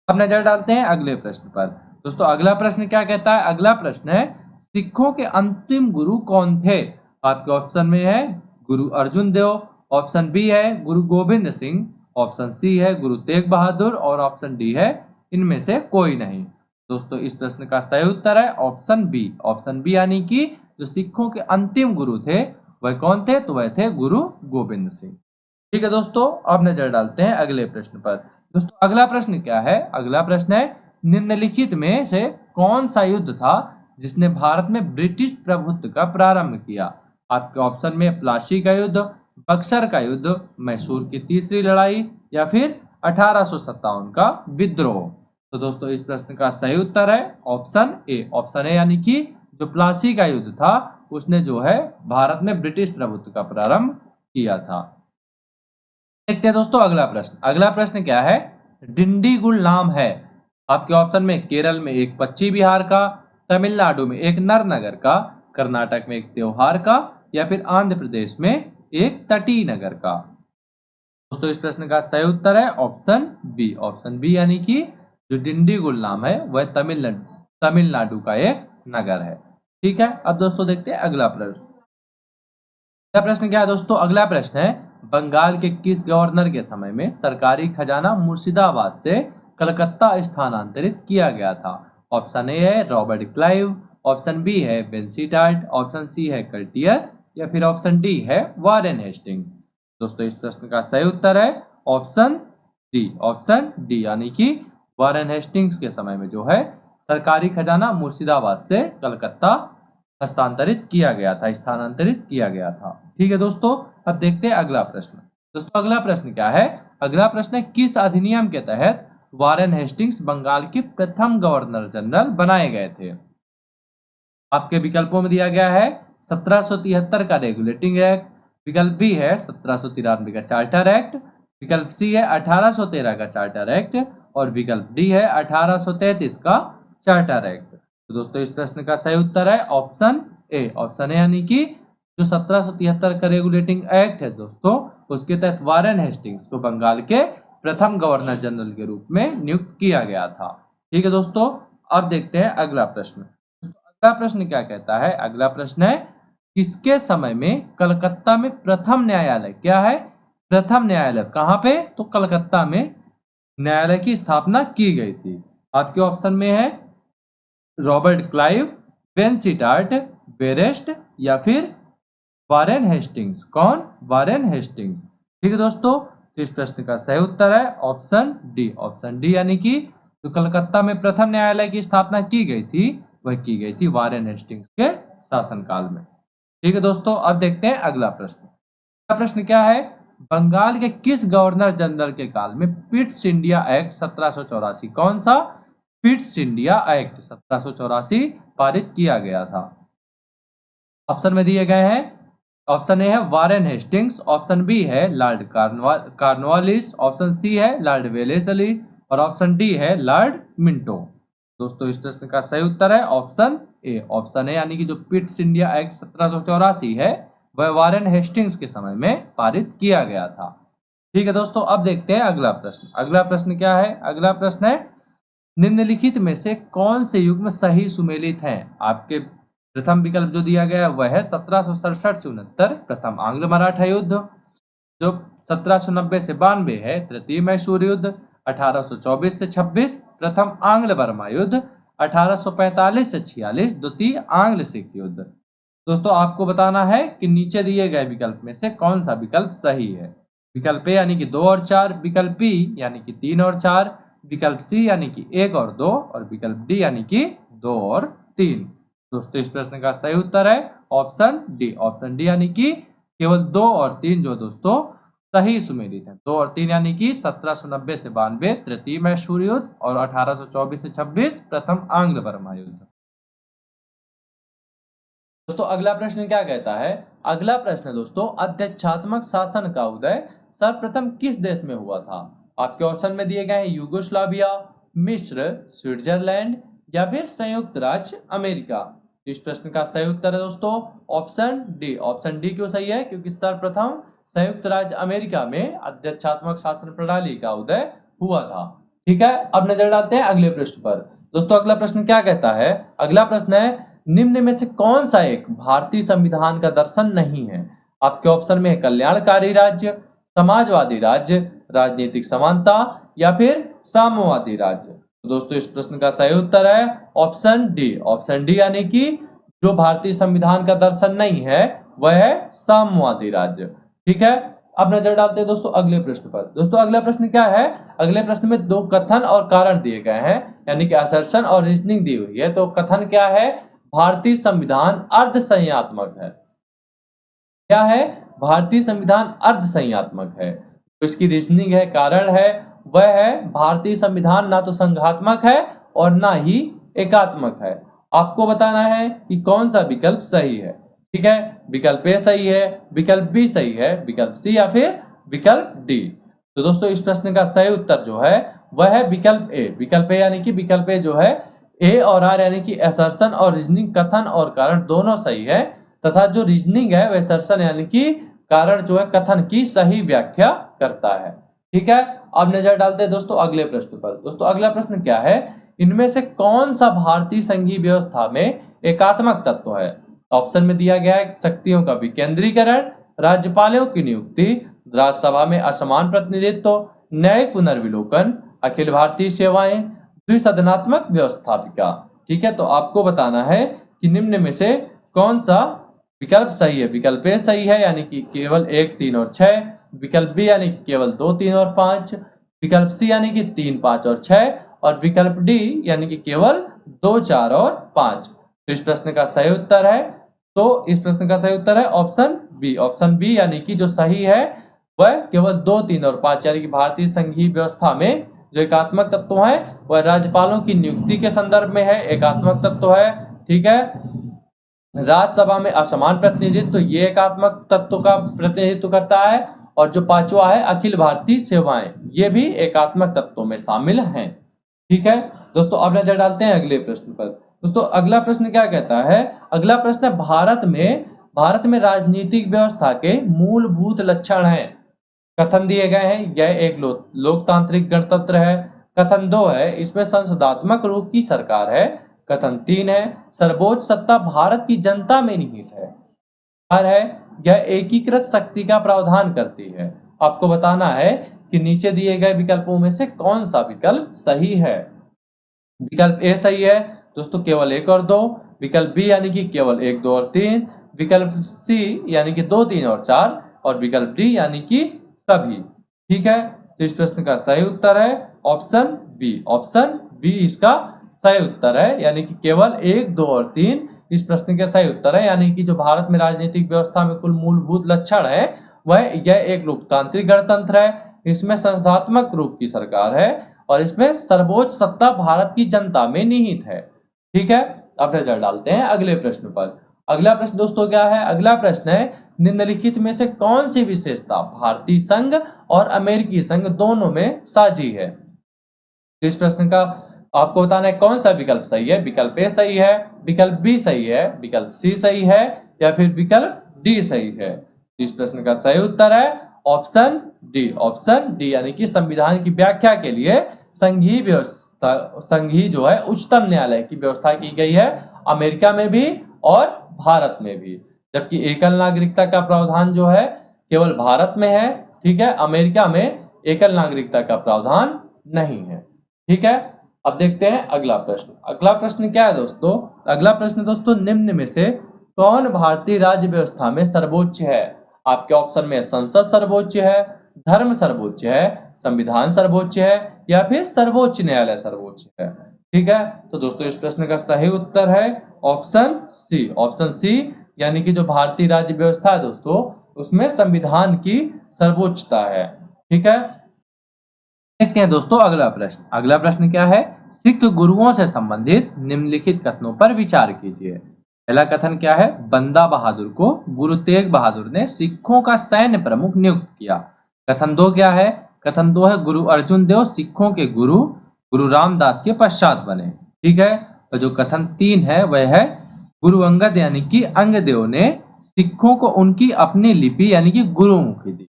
अब नजर डालते हैं अगले प्रश्न पर। दोस्तों अगला प्रश्न क्या कहता है? अगला प्रश्न है सिखों के अंतिम गुरु कौन थे? आपके ऑप्शन में है गुरु अर्जुन देव, ऑप्शन बी है गुरु गोविंद सिंह, ऑप्शन सी है गुरु तेग बहादुर और ऑप्शन डी है इनमें से कोई नहीं। दोस्तों इस प्रश्न का सही उत्तर है ऑप्शन बी। ऑप्शन बी यानी कि जो सिखों के अंतिम गुरु थे वह कौन थे? तो वह थे गुरु गोविंद सिंह। ठीक है दोस्तों, अब नजर डालते हैं अगले प्रश्न पर। दोस्तों अगला प्रश्न क्या है? अगला प्रश्न है निम्नलिखित में से कौन सा युद्ध था जिसने भारत में ब्रिटिश प्रभुत्व का प्रारंभ किया? आपके ऑप्शन में प्लासी का युद्ध, बक्सर का युद्ध, मैसूर की तीसरी लड़ाई या फिर 1857 का विद्रोह। तो दोस्तों इस प्रश्न का सही उत्तर है ऑप्शन ए। ऑप्शन ए यानी कि जो प्लासी का युद्ध था उसने जो है भारत में ब्रिटिश प्रभुत्व का प्रारंभ किया था। देखते हैं दोस्तों अगला प्रश्न। अगला प्रश्न क्या है? डिंडीगुल नाम है आपके ऑप्शन में केरल में एक पक्षी विहार का, तमिलनाडु में एक नर नगर का, कर्नाटक में एक त्योहार का या फिर आंध्र प्रदेश में एक तटीय नगर का। दोस्तों इस प्रश्न का सही उत्तर है ऑप्शन बी। ऑप्शन बी यानी कि जो डिंडीगुल नाम है वह तमिलनाडु का एक नगर है। ठीक है, अब दोस्तों देखते हैं अगला प्रश्न। अगला प्रश्न क्या है दोस्तों? अगला प्रश्न है बंगाल के किस गवर्नर के समय में सरकारी खजाना मुर्शिदाबाद से कलकत्ता स्थानांतरित किया गया था? ऑप्शन ए है रॉबर्ट क्लाइव, ऑप्शन बी है बेंसीटार्ट, ऑप्शन सी है कर्टियर या फिर ऑप्शन डी है वारेन हेस्टिंग्स। दोस्तों इस प्रश्न का सही उत्तर है ऑप्शन डी। ऑप्शन डी यानी कि वारेन हेस्टिंग्स के समय में जो है सरकारी खजाना मुर्शिदाबाद से कलकत्ता हस्तांतरित किया गया था, स्थानांतरित किया गया था। ठीक है दोस्तों, अब देखते हैं अगला प्रश्न। दोस्तों अगला प्रश्न क्या है? अगला प्रश्न है किस अधिनियम के तहत वारेन हेस्टिंग्स बंगाल के प्रथम गवर्नर जनरल बनाए गए थे। आपके विकल्पों में दिया गया है 1773 का रेगुलेटिंग एक्ट, विकल्प बी है 1793 का चार्टर एक्ट, विकल्प सी है 1813 का चार्टर एक्ट और विकल्प डी है 1833 का चार्टर एक्ट। तो दोस्तों इस प्रश्न का सही उत्तर है ऑप्शन ए। ऑप्शन ए यानी कि जो 1773 का रेगुलेटिंग एक्ट है दोस्तों, उसके तहत वारेन हेस्टिंग्स को बंगाल के प्रथम गवर्नर जनरल के रूप में नियुक्त किया गया था। ठीक है दोस्तों, अब देखते हैं अगला प्रश्न। अगला प्रश्न क्या कहता है? अगला प्रश्न है किसके समय में कलकत्ता में प्रथम न्यायालय, क्या है प्रथम न्यायालय, कहां पे? तो कलकत्ता में न्यायालय की स्थापना की गई थी। आपके ऑप्शन में है रॉबर्ट क्लाइव, वेंसिटार्ट, वेरेस्ट या फिर वारेन हेस्टिंग्स। कौन? Warren Hastings. ठीक है दोस्तों, तो इस प्रश्न का सही उत्तर है ऑप्शन डी। ऑप्शन डी यानी कि जो कलकत्ता में प्रथम न्यायालय की स्थापना की गई थी वह की गई थी वारेन हेस्टिंग्स के शासनकाल में। ठीक है दोस्तों, अब देखते हैं अगला प्रश्न। अगला प्रश्न क्या है? बंगाल के किस गवर्नर जनरल के काल में पिट्स इंडिया एक्ट 1784, कौन सा? पिट्स इंडिया एक्ट 1784 पारित किया गया था। ऑप्शन में दिए गए हैं, ऑप्शन ए है वारेन हेस्टिंग्स, ऑप्शन बी है लॉर्ड कॉर्नवालिस, ऑप्शन सी है लॉर्ड वेलेस्ली और ऑप्शन डी है लॉर्ड मिंटो। दोस्तों इस प्रश्न का सही उत्तर है ऑप्शन ए। ऑप्शन ए यानी कि जो पिट्स इंडिया एक्ट 1784 है वह वारेन हेस्टिंग्स के समय में पारित किया गया था। ठीक है दोस्तों, अब देखते हैं अगला प्रश्न। अगला प्रश्न क्या है? अगला प्रश्न है निम्नलिखित में से कौन से युग्म सही सुमेलित हैं? आपके प्रथम विकल्प जो दिया गया वह है 1767 से 69 प्रथम आंग्ल मराठा युद्ध, जो 1790 से 92 है तृतीय मैसूर युद्ध, 1824 से 26 प्रथम आंग्ल बर्मा युद्ध, 1845 से 46 द्वितीय आंग्ल सिख युद्ध। दोस्तों आपको बताना है कि नीचे दिए गए विकल्प में से कौन सा विकल्प सही है। विकल्प ए यानी कि 2 और 4, विकल्प बी यानी कि 3 और 4, विकल्प सी यानी कि 1 और 2 और विकल्प डी यानी कि 2 और 3। दोस्तों इस प्रश्न का सही उत्तर है ऑप्शन डी। ऑप्शन डी यानी कि केवल 2 और 3 जो दोस्तों सही सुमेलित है। 2 और 3 यानी कि 1790 से 92 तृतीय मैसूर युद्ध और 1824 से 26 प्रथम आंग्ल बर्मा युद्ध। दोस्तों अगला प्रश्न क्या कहता है? अगला प्रश्न दोस्तों अध्यक्षात्मक शासन का उदय सर्वप्रथम किस देश में हुआ था? आपके ऑप्शन में दिए गए हैं यूगोस्लाविया, मिस्र, स्विट्जरलैंड या फिर संयुक्त राज्य अमेरिका। इस प्रश्न का सही उत्तर है दोस्तों ऑप्शन डी। ऑप्शन डी क्यों सही है? क्योंकि सर्वप्रथम संयुक्त राज्य अमेरिका में अध्यक्षात्मक शासन प्रणाली का उदय हुआ था। ठीक है, अब नजर डालते हैं अगले प्रश्न पर। दोस्तों अगला प्रश्न क्या कहता है? अगला प्रश्न है निम्न में से कौन सा एक भारतीय संविधान का दर्शन नहीं है? आपके ऑप्शन में है कल्याणकारी राज्य, समाजवादी राज्य, राजनीतिक समानता या फिर साम्यवादी राज्य। तो दोस्तों इस प्रश्न का सही उत्तर है ऑप्शन डी। ऑप्शन डी यानी कि जो भारतीय संविधान का दर्शन नहीं है वह है साम्यवादी राज्य। ठीक है, अब नजर डालते हैं दोस्तों अगले प्रश्न पर। दोस्तों अगला प्रश्न क्या है? अगले प्रश्न में 2 कथन और कारण दिए गए हैं, यानी कि असर्शन और रीजनिंग दी हुई है। तो कथन क्या है? भारतीय संविधान अर्धसंहितात्मक है। क्या है? भारतीय संविधान अर्धसंहितात्मक है। तो इसकी रीजनिंग है, कारण है वह है भारतीय संविधान ना तो संघात्मक है और ना ही एकात्मक है। आपको बताना है कि कौन सा विकल्प सही है। ठीक है, विकल्प ए सही है, विकल्प बी सही है, विकल्प सी या फिर विकल्प डी। तो दोस्तों इस प्रश्न का सही उत्तर जो है वह है विकल्प ए। विकल्प ए यानी कि विकल्प ए जो है ए और आर यानी कि असर्शन और रीजनिंग, कथन और कारण दोनों सही है, तथा जो रीजनिंग है वह असर्शन यानी कि कारण जो है कथन की सही व्याख्या करता है। ठीक है, अब नजर डालते हैं दोस्तों अगले प्रश्न पर। दोस्तों अगला प्रश्न क्या है? इनमें से कौन सा भारतीय संघीय व्यवस्था में एकात्मक तत्व है? ऑप्शन में दिया गया है शक्तियों का विकेंद्रीकरण, राज्यपालों की नियुक्ति, राज्यसभा में असमान प्रतिनिधित्व, न्यायिक पुनर्विलोकन, अखिल भारतीय सेवाएं, द्विसदनात्मक व्यवस्थापिका। ठीक है, तो आपको बताना है कि निम्न में से कौन सा विकल्प सही है। विकल्प ए सही है यानी कि केवल 1, 3 और 6, विकल्प बी यानी कि केवल 2, 3 और 5, विकल्प सी यानी कि 3, 5 और 6 और विकल्प डी यानी कि केवल 2, 4 और 5। तो इस प्रश्न का सही उत्तर है, तो इस प्रश्न का सही उत्तर है ऑप्शन बी। ऑप्शन बी यानी कि जो सही है वह केवल 2, 3 और 5 यानी कि भारतीय संघीय व्यवस्था में जो एकात्मक तत्व है वह राज्यपालों की नियुक्ति के संदर्भ में है, एकात्मक तत्व है। ठीक है, राज्यसभा में असमान प्रतिनिधित्व, तो ये एकात्मक तत्व का प्रतिनिधित्व करता है। और जो पांचवा है अखिल भारतीय सेवाएं, ये भी एकात्मक तत्वों में शामिल हैं। ठीक है दोस्तों, अब नजर डालते हैं अगले प्रश्न पर। दोस्तों अगला प्रश्न क्या कहता है? अगला प्रश्न है भारत में राजनीतिक व्यवस्था के मूलभूत लक्षण हैं। कथन दिए गए हैं, यह एक लोकतांत्रिक गणतंत्र है। कथन 2 है, इसमें संसदात्मक रूप की सरकार है। कथन 3 है, सर्वोच्च सत्ता भारत की जनता में निहित है। 4 है, यह एकीकृत शक्ति का प्रावधान करती है। आपको बताना है कि नीचे दिए गए विकल्पों में से कौन सा विकल्प सही है। विकल्प ए सही है दोस्तों, केवल 1 और 2। विकल्प बी यानी कि केवल 1, 2 और 3। विकल्प सी यानी कि 2, 3 और 4। और विकल्प डी यानी कि सभी। ठीक है, तो इस प्रश्न का सही उत्तर है ऑप्शन बी। ऑप्शन बी इसका सही उत्तर है, यानी कि केवल 1, 2 और 3 इस प्रश्न के सही उत्तर है। यानी कि जो भारत में राजनीतिक व्यवस्था में कुल मूलभूत लक्षण है वह यह एक लोकतांत्रिक गणतंत्र है, इसमें संस्थात्मक रूप की सरकार है और इसमें सर्वोच्च सत्ता भारत की जनता में निहित है। ठीक है, अब नजर डालते हैं अगले प्रश्न पर। अगला प्रश्न दोस्तों क्या है? अगला प्रश्न है, निम्नलिखित में से कौन सी विशेषता भारतीय संघ और अमेरिकी संघ दोनों में साझी है? तो इस प्रश्न का आपको बताना है कौन सा विकल्प सही है। विकल्प ए सही है, विकल्प बी सही है, विकल्प सी सही है या फिर विकल्प डी सही है। तो इस प्रश्न का सही उत्तर है ऑप्शन डी। ऑप्शन डी यानी कि संविधान की व्याख्या के लिए संघीय जो है उच्चतम न्यायालय की व्यवस्था की गई है, अमेरिका में भी और भारत में भी। जबकि एकल नागरिकता का प्रावधान जो है केवल भारत में है। ठीक है, अमेरिका में एकल नागरिकता का प्रावधान नहीं है। ठीक है, अब देखते हैं अगला प्रश्न। अगला प्रश्न क्या है दोस्तों? अगला प्रश्न दोस्तों, निम्न में से कौन भारतीय राज्य व्यवस्था में सर्वोच्च है? आपके ऑप्शन में संसद सर्वोच्च है, धर्म सर्वोच्च है, संविधान सर्वोच्च है या फिर सर्वोच्च न्यायालय सर्वोच्च है। ठीक है, तो दोस्तों इस प्रश्न का सही उत्तर है ऑप्शन सी। ऑप्शन सी यानी कि जो भारतीय राज्य व्यवस्था है दोस्तों उसमें संविधान की सर्वोच्चता है। ठीक है, देखते हैं दोस्तों अगला प्रश्न। अगला प्रश्न क्या है? सिख गुरुओं से संबंधित निम्नलिखित कथनों पर विचार कीजिए। पहला कथन क्या है? बंदा बहादुर को गुरु तेग बहादुर ने सिखों का सैन्य प्रमुख नियुक्त किया। कथन 2 क्या है? कथन 2 है, गुरु अर्जुन देव सिखों के गुरु गुरु रामदास के पश्चात बने। ठीक है, और जो कथन 3 है वह है, गुरु अंगद यानी कि अंगदेव ने सिखों को उनकी अपनी लिपि यानी कि गुरुमुखी दी।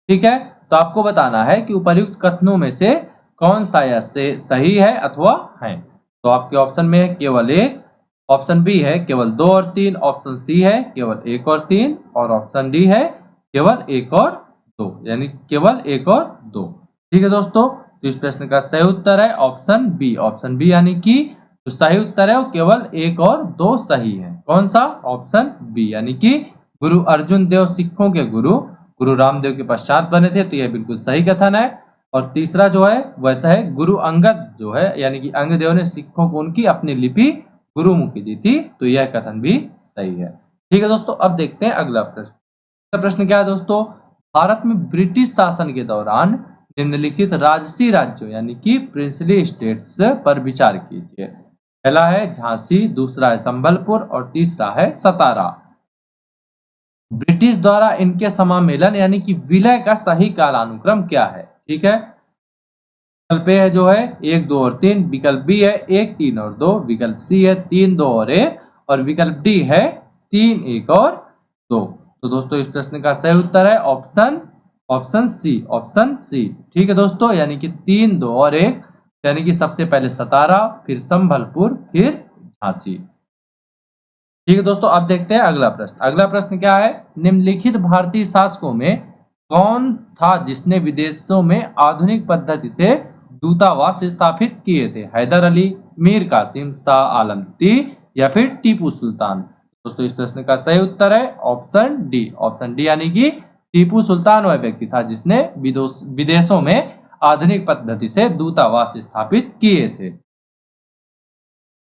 ठीक है, तो आपको बताना है कि उपर्युक्त कथनों में से कौन सा यह से सही है अथवा है। तो आपके ऑप्शन में है केवल 1, ऑप्शन बी है केवल 2 और 3, ऑप्शन सी है केवल 1 और 3 और ऑप्शन डी है केवल 1 और 2, यानी केवल 1 और 2। ठीक है दोस्तों, तो इस प्रश्न का सही उत्तर है ऑप्शन बी। ऑप्शन बी यानी कि जो सही उत्तर है वो केवल 1 और 2 सही है। कौन सा? ऑप्शन बी, यानी कि गुरु अर्जुन देव सिखों के गुरु गुरु रामदेव के पश्चात बने थे, तो यह बिल्कुल सही कथन है। और तीसरा जो है वह है गुरु अंगद जो है यानी कि अंगदेव ने सिखों को उनकी अपनी लिपि गुरुमुखी दी थी, तो यह कथन भी सही है। ठीक है दोस्तों, अब देखते हैं अगला प्रश्न। अगला प्रश्न क्या है दोस्तों? भारत में ब्रिटिश शासन के दौरान निम्नलिखित राजसी राज्यों यानी कि प्रिंसली स्टेट्स पर विचार कीजिए। पहला है झांसी, दूसरा है संबलपुर और तीसरा है सतारा। ब्रिटिश द्वारा इनके समामेलन यानी कि विलय का सही कालानुक्रम क्या है? ठीक है, विकल्प ए है जो है 1, 2 और 3, विकल्प बी है 1, 3 और 2, विकल्प सी है 3, 2 और 1 और विकल्प डी है 3, 1 और 2। तो दोस्तों इस प्रश्न का सही उत्तर है ऑप्शन सी। Option C. ठीक है दोस्तों, यानी कि 3, 2 और 1, यानी कि सबसे पहले सतारा, फिर संभलपुर, फिर झांसी। ठीक है दोस्तों, अब देखते हैं अगला प्रश्न। अगला प्रश्न क्या है? निम्नलिखित भारतीय शासकों में कौन था जिसने विदेशों में आधुनिक पद्धति से दूतावास स्थापित किए थे? हैदर अली, मीर कासिम, शाह आलम द्वितीय या फिर टीपू सुल्तान? दोस्तों इस प्रश्न का सही उत्तर है ऑप्शन डी। ऑप्शन डी यानी कि टीपू सुल्तान वह व्यक्ति था जिसने विदेशों में आधुनिक पद्धति से दूतावास स्थापित किए थे।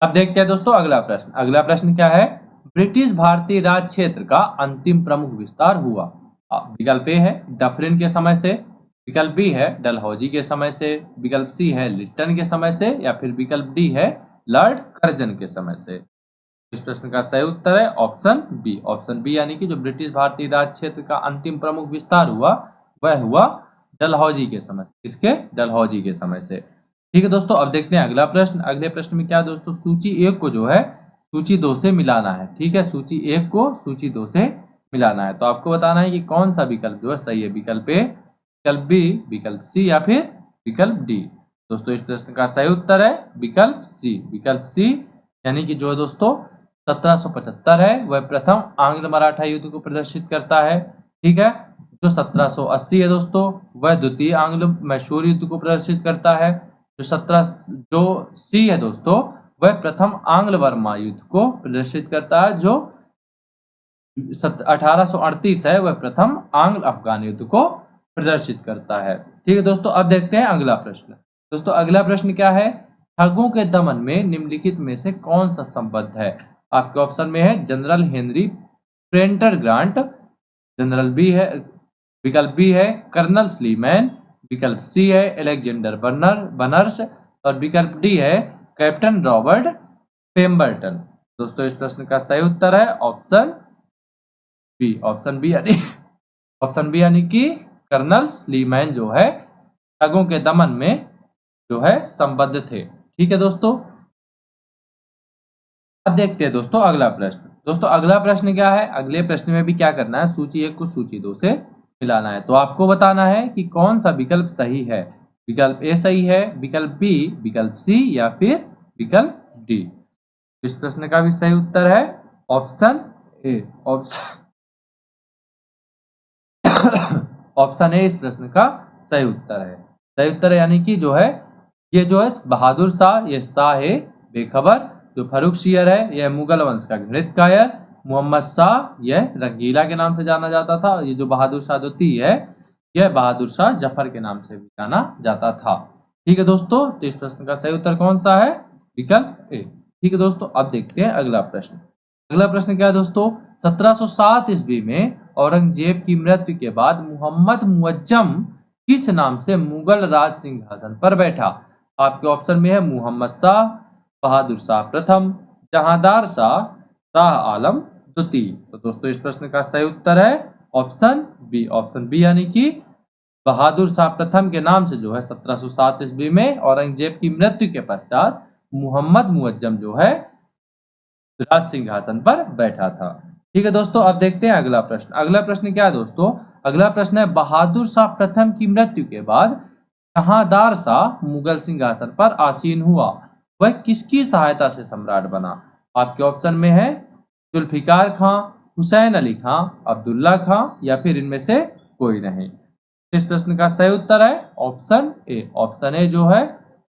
अब देखते हैं दोस्तों अगला प्रश्न। अगला प्रश्न क्या है? ब्रिटिश भारतीय राज क्षेत्र का अंतिम प्रमुख विस्तार हुआ। विकल्प ए है डफरिन के समय से, विकल्प बी है डलहौजी के समय से, विकल्प सी है लिट्टन के समय से, या फिर विकल्प डी है लॉर्ड कर्जन के समय से। इस प्रश्न का सही उत्तर है ऑप्शन बी। ऑप्शन बी यानी कि जो ब्रिटिश भारतीय राज क्षेत्र का अंतिम प्रमुख विस्तार हुआ वह हुआ डलहौजी के समय से। किसके? डलहौजी के समय से। ठीक है दोस्तों, अब देखते हैं अगला प्रश्न। अगले प्रश्न में क्या दोस्तों, सूची 1 को जो है सूची 2 से मिलाना है। ठीक है, सूची 1 को सूची 2 से मिलाना है। तो आपको बताना है कि कौन सा विकल्प जो है सही है, विकल्प ए, विकल्प बी, विकल्प सी या फिर विकल्प डी। दोस्तों इस प्रश्न का सही उत्तर है विकल्प सी। विकल्प सी यानी कि जो है दोस्तों 1775 है वह प्रथम आंग्ल मराठा युद्ध को प्रदर्शित करता है। ठीक है, जो 1780 है दोस्तों वह द्वितीय आंग्ल मैसूर युद्ध को प्रदर्शित करता है। जो सी है दोस्तों वह प्रथम आंग्ल बर्मा युद्ध को प्रदर्शित करता है। जो 1838 है वह प्रथम आंग्ल अफगान युद्ध को प्रदर्शित करता है। ठीक है दोस्तों, अब देखते हैं अगला प्रश्न। दोस्तों अगला प्रश्न क्या है, ठगों के दमन में निम्नलिखित में से कौन सा संबद्ध है। आपके ऑप्शन में है general Henry Prendergast, general B है, विकल्प बी है कर्नल स्लीमैन, विकल्प सी है एलेक्जेंडर बनर्स, और विकल्प डी है कैप्टन रॉबर्ट पेम्बरटन। दोस्तों इस प्रश्न का सही उत्तर है ऑप्शन बी। ऑप्शन बी यानी कि कर्नल स्लीमैन जो है ठगों के दमन में जो है संबद्ध थे। ठीक है दोस्तों, अब देखते हैं दोस्तों अगला प्रश्न। दोस्तों अगला प्रश्न क्या है, अगले प्रश्न में भी क्या करना है, सूची 1 को सूची 2 से मिलाना है। तो आपको बताना है कि कौन सा विकल्प सही है। विकल्प ए सही है, विकल्प बी, विकल्प सी या फिर विकल्प डी। इस प्रश्न का भी सही उत्तर है ऑप्शन ए। ऑप्शन ए इस प्रश्न का सही उत्तर है। सही उत्तर यानी कि जो है ये जो है बहादुर शाह, ये शाह है बेखबर, जो फर्रुखसियर है यह मुगल वंश का घृणित कायर, मोहम्मद शाह यह रंगीला के नाम से जाना जाता था। ये जो बहादुर शाह द्वितीय है यह बहादुर शाह जफर के नाम से भी जाना जाता था। ठीक है दोस्तों, तो इस प्रश्न का सही उत्तर कौन सा है, विकल्प ए। ठीक है दोस्तों, अब देखते हैं अगला प्रश्न। अगला प्रश्न क्या है दोस्तों, 1707 ईस्वी में औरंगजेब की मृत्यु के बाद मोहम्मद मुअज्जम किस नाम से मुगल राज सिंहासन पर बैठा। आपके ऑप्शन में है मोहम्मद शाह, बहादुर शाह प्रथम, जहांदार शाह, शाह आलम द्वितीय। तो दोस्तों इस प्रश्न का सही उत्तर है ऑप्शन बी। ऑप्शन बी यानी कि बहादुर शाह प्रथम के नाम से जो है 1707 ईस्वी में औरंगजेब की मृत्यु के पश्चात मोहम्मद मुअज्जम जो है राज सिंहासन पर बैठा था। ठीक है दोस्तों, अब देखते हैं अगला प्रश्न। अगला प्रश्न क्या है दोस्तों, अगला प्रश्न है बहादुर शाह प्रथम की मृत्यु के बाद जहांदार शाह मुगल सिंहासन पर आसीन हुआ, वह किसकी सहायता से सम्राट बना। आपके ऑप्शन में है जुल्फिकार खां, हुसैन अली खां, अब्दुल्ला खां या फिर इनमें से कोई नहीं। इस प्रश्न का सही उत्तर है ऑप्शन ए। ऑप्शन ए जो है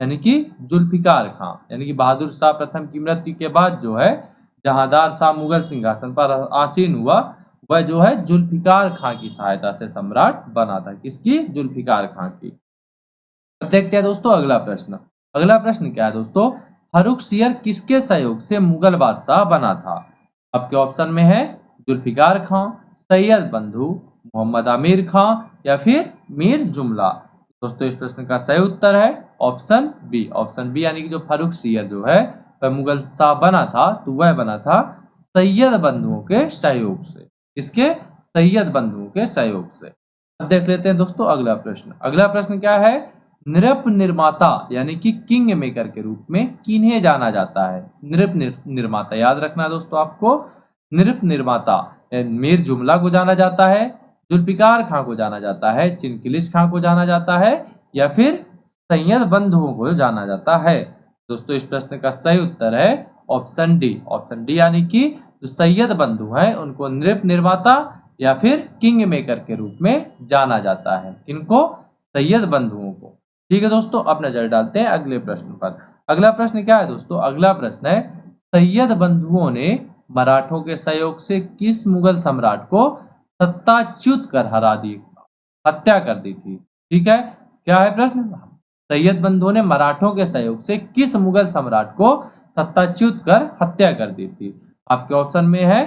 यानी कि जुल्फिकार खां, यानी कि बहादुर शाह प्रथम की मृत्यु के बाद जो है जहांदार शाह मुगल सिंहासन पर आसीन हुआ, वह जो है जुल्फिकार खां की सहायता से सम्राट बना था। किसकी? जुल्फिकार खां की। अब देखते हैं दोस्तों अगला प्रश्न। अगला प्रश्न क्या है दोस्तों, फर्रुखसियर किसके सहयोग से मुगल बादशाह बना था। आपके ऑप्शन में है जुल्फिकार खां, सैयद बंधु, मोहम्मद आमिर खां या फिर मीर जुमला। दोस्तों इस प्रश्न का सही उत्तर है ऑप्शन बी। ऑप्शन बी यानी कि जो फर्रुखसियर जो है वह मुगल शाह बना था, तो वह बना था सैयद बंधुओं के सहयोग से। किसके? सैयद बंधुओं के सहयोग से। अब देख लेते हैं दोस्तों अगला प्रश्न। अगला प्रश्न क्या है, नृप निर्माता यानी कि किंग मेकर के रूप में किन्हें जाना जाता है। नृप निर्माता याद रखना दोस्तों आपको, नृप निर्माता मीर जुमला को जाना जाता है, जुल्फिकार खां को जाना जाता है, चिनकिलिश खां को जाना जाता है या फिर सैयद बंधुओं को जाना जाता है। दोस्तों इस प्रश्न का सही उत्तर है ऑप्शन डी। ऑप्शन डी यानी कि जो सैयद बंधु हैं उनको नृप निर्माता या फिर किंग मेकर के रूप में जाना जाता है। किनको? सैयद बंधुओं को। ठीक है दोस्तों, अब नजर डालते हैं अगले प्रश्न पर। अगला प्रश्न क्या है दोस्तों, अगला प्रश्न है सैयद बंधुओं ने मराठों के सहयोग से किस मुगल सम्राट को सत्ताच्युत कर हत्या कर दी थी। ठीक है, क्या है प्रश्न, सैयद बंधुओं ने मराठों के सहयोग से किस मुगल सम्राट को सत्ताच्युत कर हत्या कर दी थी। आपके ऑप्शन में है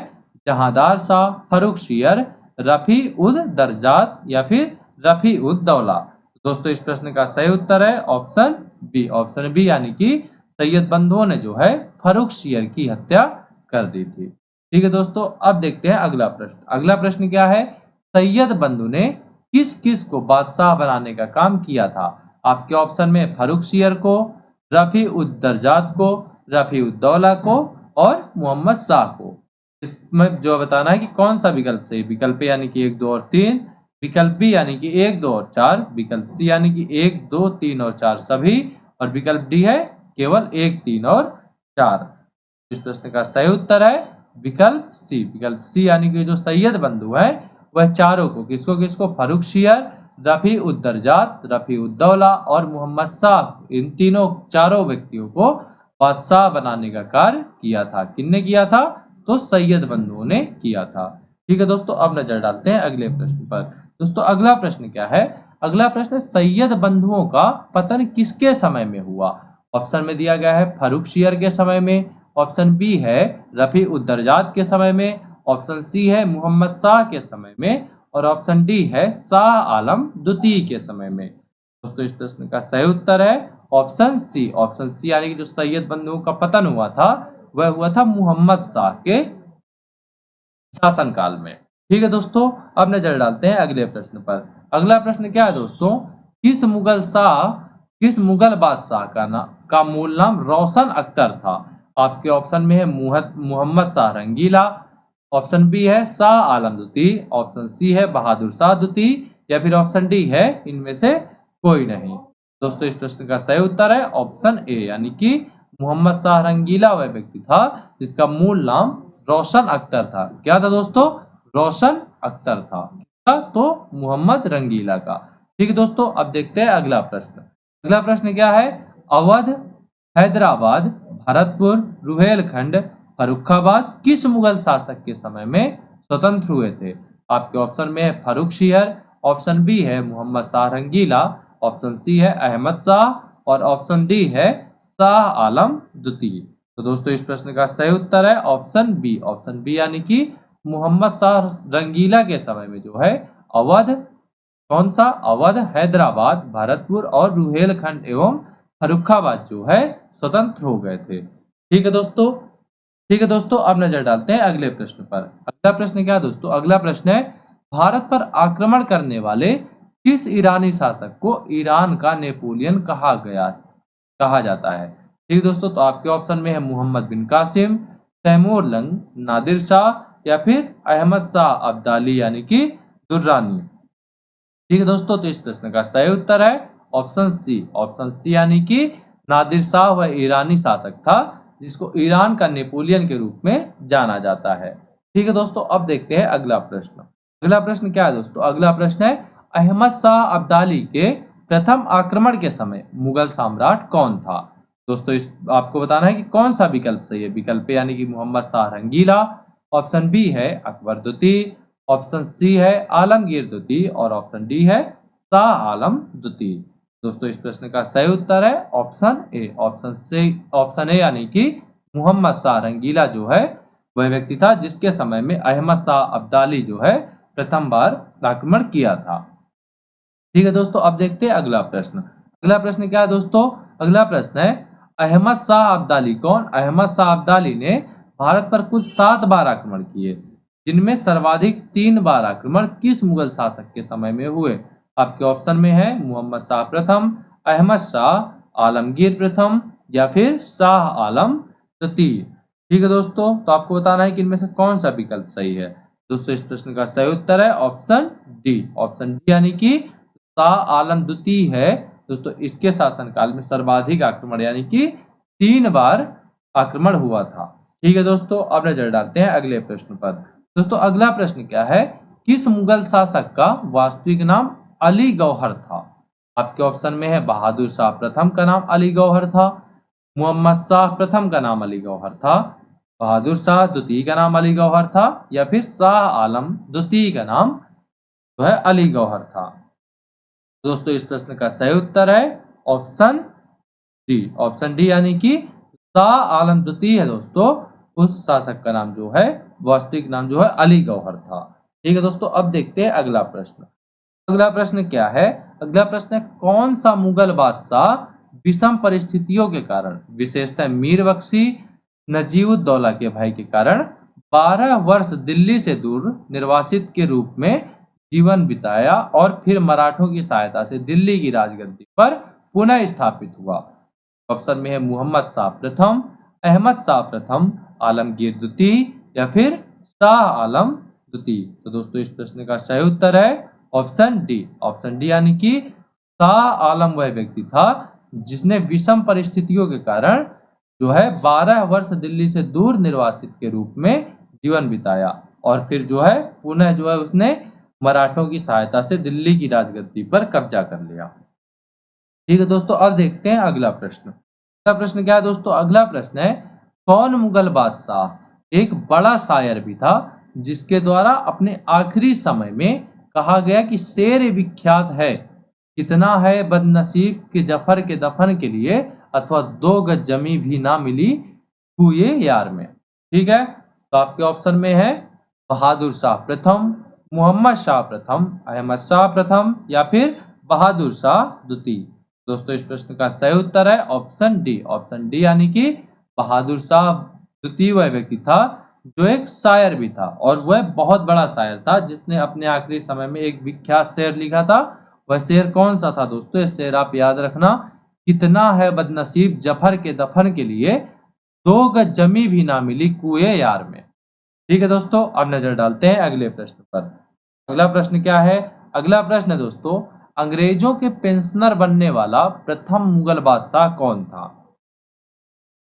जहांदार शाह, फर्रुखसियर, रफी उद दर्जात या फिर रफी उद दौला। दोस्तों इस प्रश्न का सही उत्तर है ऑप्शन बी। ऑप्शन बी यानी कि सैयद बंधुओं ने जो है फर्रुखसियर की हत्या कर दी थी। ठीक है दोस्तों, अब देखते हैं अगला प्रश्न। अगला प्रश्न क्या है? सैयद बंधु ने किस किस को बादशाह बनाने का काम किया था? आपके ऑप्शन में फर्रुखसियर को, रफी उद दर्जात को, रफी उद्दौला को और मोहम्मद शाह को। इसमें जो बताना है कि कौन सा विकल्प सही। विकल्प यानी कि 1, 2 और 3, विकल्प बी यानी कि 1, 2 और 4, विकल्प सी यानी कि 1, 2, 3 और 4 सभी, और विकल्प डी है केवल 1, 3 और 4। इस प्रश्न का सही उत्तर है विकल्प सी। विकल्प सी यानी कि जो सैयद बंधु है वह चारों को, किसको किसको, फर्रुखसियर, रफी उद दर्जात, रफी उद्दौला और मोहम्मद शाह, इन तीनों चारों व्यक्तियों को बादशाह बनाने का कार्य किया था। किसने किया था? तो सैयद बंधुओं ने किया था। ठीक है दोस्तों, अब नजर डालते हैं अगले प्रश्न पर। दोस्तों अगला प्रश्न क्या है? अगला प्रश्न सैयद बंधुओं का पतन किसके समय में हुआ? ऑप्शन में दिया गया है फर्रुखसियर के समय में, ऑप्शन बी है रफी उद दर्जात के समय में, ऑप्शन सी है मोहम्मद शाह के समय में और ऑप्शन डी है शाह आलम द्वितीय के समय में। दोस्तों इस प्रश्न का सही उत्तर है ऑप्शन सी। ऑप्शन सी यानी कि जो सैयद बंधुओं का पतन हुआ था वह हुआ था मोहम्मद शाह के शासनकाल में। ठीक है दोस्तों, अब नजर डालते हैं अगले प्रश्न पर। अगला प्रश्न क्या है दोस्तों? किस मुगल बादशाह का मूल नाम रोशन अख्तर था? आपके ऑप्शन में है मोहम्मद शाह रंगीला, ऑप्शन बी है शाह आलम द्वितीय, ऑप्शन सी है बहादुर शाह द्वितीय या फिर ऑप्शन डी है इनमें से कोई नहीं। दोस्तों इस प्रश्न का सही उत्तर है ऑप्शन ए यानी कि मोहम्मद शाह रंगीला वह व्यक्ति था जिसका मूल नाम रोशन अख्तर था। क्या था दोस्तों? रोशन अख्तर था। तो मोहम्मद रंगीला का। ठीक है दोस्तों, अब देखते हैं अगला प्रश्न। अगला प्रश्न क्या है? अवध, हैदराबाद, भरतपुर, रुहेलखंड, फर्रुखाबाद किस मुगल शासक के समय में स्वतंत्र हुए थे? आपके ऑप्शन में है फर्रुखसियर, ऑप्शन बी है मोहम्मद शाह रंगीला, ऑप्शन सी है अहमद शाह और ऑप्शन डी है शाह आलम द्वितीय। तो दोस्तों इस प्रश्न का सही उत्तर है ऑप्शन बी। ऑप्शन बी यानी कि मोहम्मद शाह रंगीला के समय में जो है अवध, कौन सा? अवध, हैदराबाद, भरतपुर और रुहेलखंड एवं फर्रुखाबाद जो है स्वतंत्र हो गए थे। ठीक है दोस्तों। ठीक है दोस्तों, अब नजर डालते हैं अगले प्रश्न पर। अगला प्रश्न क्या है दोस्तों? अगला प्रश्न है भारत पर आक्रमण करने वाले किस ईरानी शासक को ईरान का नेपोलियन कहा जाता है? ठीक है दोस्तों, तो आपके ऑप्शन में है मोहम्मद बिन कासिम, तैमूर लंग, नादिर शाह या फिर अहमद शाह अब्दाली यानी कि दुर्रानी। ठीक है दोस्तों, तो इस प्रश्न का सही उत्तर है ऑप्शन सी। ऑप्शन सी यानी कि नादिर शाह वह ईरानी शासक था जिसको ईरान का नेपोलियन के रूप में जाना जाता है। ठीक है दोस्तों, अब देखते हैं अगला प्रश्न। अगला प्रश्न क्या है दोस्तों? अगला प्रश्न है अहमद शाह अब्दाली के प्रथम आक्रमण के समय मुगल सम्राट कौन था? दोस्तों इस आपको बताना है कि कौन सा विकल्प सही है। विकल्प यानी कि मोहम्मद शाह रंगीला, ऑप्शन बी है अकबर द्वितीय, ऑप्शन सी है आलमगीर द्वितीय और ऑप्शन डी है शाह आलम द्वितीय। दोस्तों इस प्रश्न का सही उत्तर है ऑप्शन ए। ऑप्शन ए यानी कि मोहम्मद शाह रंगीला जो है वह व्यक्ति था जिसके समय में अहमद शाह अब्दाली जो है प्रथम बार आक्रमण किया था। ठीक है दोस्तों, अब देखते हैं अगला प्रश्न। अगला प्रश्न क्या है दोस्तों? अगला प्रश्न है अहमद शाह अब्दाली कौन? अहमद शाह अब्दाली ने भारत पर कुल 7 बार आक्रमण किए जिनमें सर्वाधिक 3 बार आक्रमण किस मुगल शासक के समय में हुए? आपके ऑप्शन में है मोहम्मद शाह प्रथम, अहमद शाह, आलमगीर प्रथम या फिर शाह आलम द्वितीय। ठीक है दोस्तों, तो आपको बताना है कि इनमें से कौन सा विकल्प सही है। दोस्तों इस प्रश्न का सही उत्तर है ऑप्शन डी। ऑप्शन डी यानी कि शाह आलम द्वितीय है दोस्तों, इसके शासनकाल में सर्वाधिक आक्रमण यानी कि 3 बार आक्रमण हुआ था। ठीक है दोस्तों, अब नजर डालते हैं अगले प्रश्न पर। दोस्तों अगला प्रश्न क्या है? किस मुगल शासक का वास्तविक नाम अली गौहर था? आपके ऑप्शन में है बहादुर शाह प्रथम का नाम अली गौहर था, मोहम्मद शाह प्रथम का नाम अली गौहर था, बहादुर शाह द्वितीय का नाम अली गौहर था या फिर शाह आलम द्वितीय का नाम जो है अली गौहर था। दोस्तों इस प्रश्न का सही उत्तर है ऑप्शन डी। ऑप्शन डी यानी कि शाह आलम द्वितीय है दोस्तों, उस शासक का नाम जो है वास्तविक नाम जो है अली गौहर था। ठीक है दोस्तों, अब देखते हैं अगला प्रश्न। अगला प्रश्न क्या है? अगला प्रश्न है, कौन सा मुगल बादशाह विषम परिस्थितियों के कारण, विशेषतः मीर बख्शी नजीबुद्दौला के भाई के कारण 12 वर्ष दिल्ली से दूर निर्वासित के रूप में जीवन बिताया और फिर मराठों की सहायता से दिल्ली की राजगद्दी पर पुनः स्थापित हुआ? ऑप्शन में है मोहम्मद शाह प्रथम, अहमद शाह प्रथम, आलमगीर द्वितीय या फिर शाह आलम द्वितीय। तो दोस्तों इस प्रश्न का सही उत्तर है ऑप्शन डी। ऑप्शन डी यानी कि शाह आलम वह व्यक्ति था जिसने विषम परिस्थितियों के कारण जो है 12 वर्ष दिल्ली से दूर निर्वासित के रूप में जीवन बिताया और फिर जो है पुनः जो है उसने मराठों की सहायता से दिल्ली की राजगद्दी पर कब्जा कर लिया। ठीक है दोस्तों, अब देखते हैं अगला प्रश्न। अगला प्रश्न क्या है दोस्तों? अगला प्रश्न है, कौन मुगल बादशाह एक बड़ा शायर भी था जिसके द्वारा अपने आखिरी समय में कहा गया कि शेर विख्यात है, कितना है बदनसीब के जफर के दफन के लिए, अथवा 2 गज जमी भी ना मिली कुए यार में। ठीक है, तो आपके ऑप्शन में है बहादुर शाह प्रथम, मोहम्मद शाह प्रथम, अहमद शाह प्रथम या फिर बहादुर शाह द्वितीय। दोस्तों इस प्रश्न का सही उत्तर है ऑप्शन डी। ऑप्शन डी यानी कि बहादुर शाह द्वितीय वह व्यक्ति था जो एक शायर भी था और वह बहुत बड़ा शायर था जिसने अपने आखिरी समय में एक विख्यात शेर लिखा था। वह शेर कौन सा था दोस्तों? इस शेर आप याद रखना, कितना है बदनसीब जफर के दफन के लिए, 2 गज जमी भी ना मिली कुए यार में। ठीक है दोस्तों, अब नजर डालते हैं अगले प्रश्न पर। अगला प्रश्न क्या है? अगला प्रश्न है दोस्तों, अंग्रेजों के पेंशनर बनने वाला प्रथम मुगल बादशाह कौन था?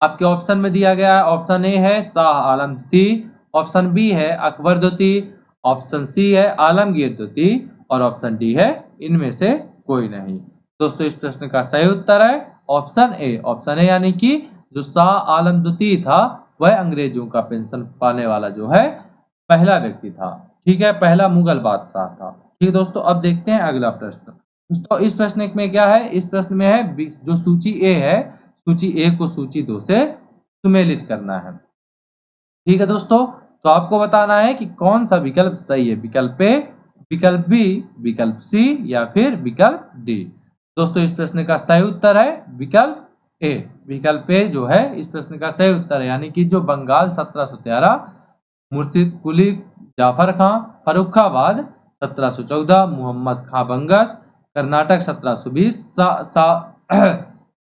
आपके ऑप्शन में दिया गया है, ऑप्शन ए है शाह आलम द्वितीय, ऑप्शन बी है अकबर द्वितीय, ऑप्शन सी है आलमगीर द्वितीय और ऑप्शन डी है इनमें से कोई नहीं। दोस्तों इस प्रश्न का सही उत्तर है ऑप्शन ए। ऑप्शन ए यानी कि जो शाह आलम द्वितीय था वह अंग्रेजों का पेंशन पाने वाला जो है पहला व्यक्ति था। ठीक है, पहला मुगल बादशाह था। ठीक है दोस्तों, अब देखते हैं अगला प्रश्न। दोस्तों इस प्रश्न में क्या है? इस प्रश्न में है जो सूची ए है, सूची ए को सूची 2 से सुमेलित करना है। ठीक है दोस्तों, तो आपको बताना है कि कौन सा विकल्प सही है, विकल्प ए, विकल्प बी, विकल्प सी या फिर विकल्प डी। दोस्तों इस प्रश्न का सही उत्तर है विकल्प ए। विकल्प ए जो है इस प्रश्न का सही उत्तर है, यानी कि जो बंगाल 1713, मुर्शिद कुली जाफर खां, फर्रुखाबाद 1714, मोहम्मद खां बंगस, कर्नाटक 1720,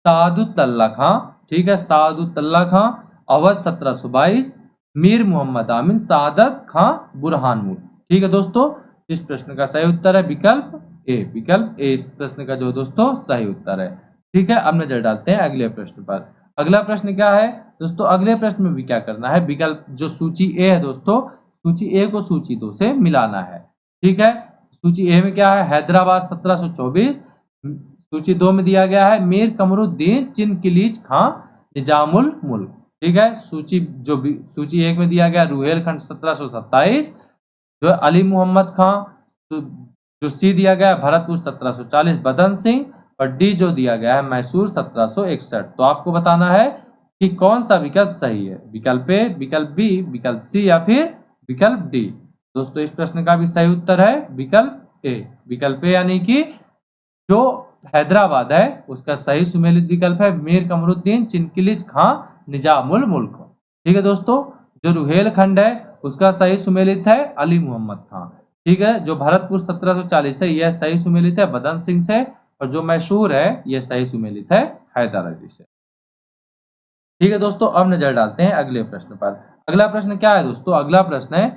सादुत्तल्ला खां, ठीक है, सादुत्तल्ला खां, अवध 1722, मीर मोहम्मद आमीन, सादत खां बुरहानपुर। ठीक है दोस्तों, इस प्रश्न का सही उत्तर है विकल्प ए। विकल्प ए इस प्रश्न का जो दोस्तों सही उत्तर है। ठीक है, अब नजर डालते हैं अगले प्रश्न पर। अगला प्रश्न क्या है दोस्तों? अगले प्रश्न में भी क्या करना है, विकल्प जो सूची ए है दोस्तों, सूची ए को सूची 2 से मिलाना है। ठीक है, सूची ए में क्या है? हैदराबाद 1724, सूची 2 में दिया गया है मीर कमरुद्दीन चिनकिलीज खां निजामुल मुल्क। ठीक है, सूची 1 में दिया गया रुहेलखंड 1727, जो अली मोहम्मद खां, तो जो सी दिया गया है भरतपुर 1740 बदन सिंह और डी जो दिया गया है मैसूर 1761। तो आपको बताना है कि कौन सा विकल्प सही है, विकल्प ए, विकल्प बी, विकल्प सी या फिर विकल्प डी। दोस्तों इस प्रश्न का भी सही उत्तर है विकल्प ए। विकल्प ए यानी कि जो हैदराबाद है उसका सही सुमेलित विकल्प है मीर कमरुद्दीन चिनकिलीज खां निजामुल मुल्क। ठीक है दोस्तों, जो रुहेलखंड है उसका सही सुमेलित है अली मोहम्मद खां। ठीक है, जो भरतपुर 1740 है यह सही सुमेलित है बदन सिंह से और जो मैसूर है यह सही सुमेलित है हैदर अली से। ठीक है दोस्तों, अब नजर डालते हैं अगले प्रश्न पर। अगला प्रश्न क्या है दोस्तों? अगला प्रश्न है,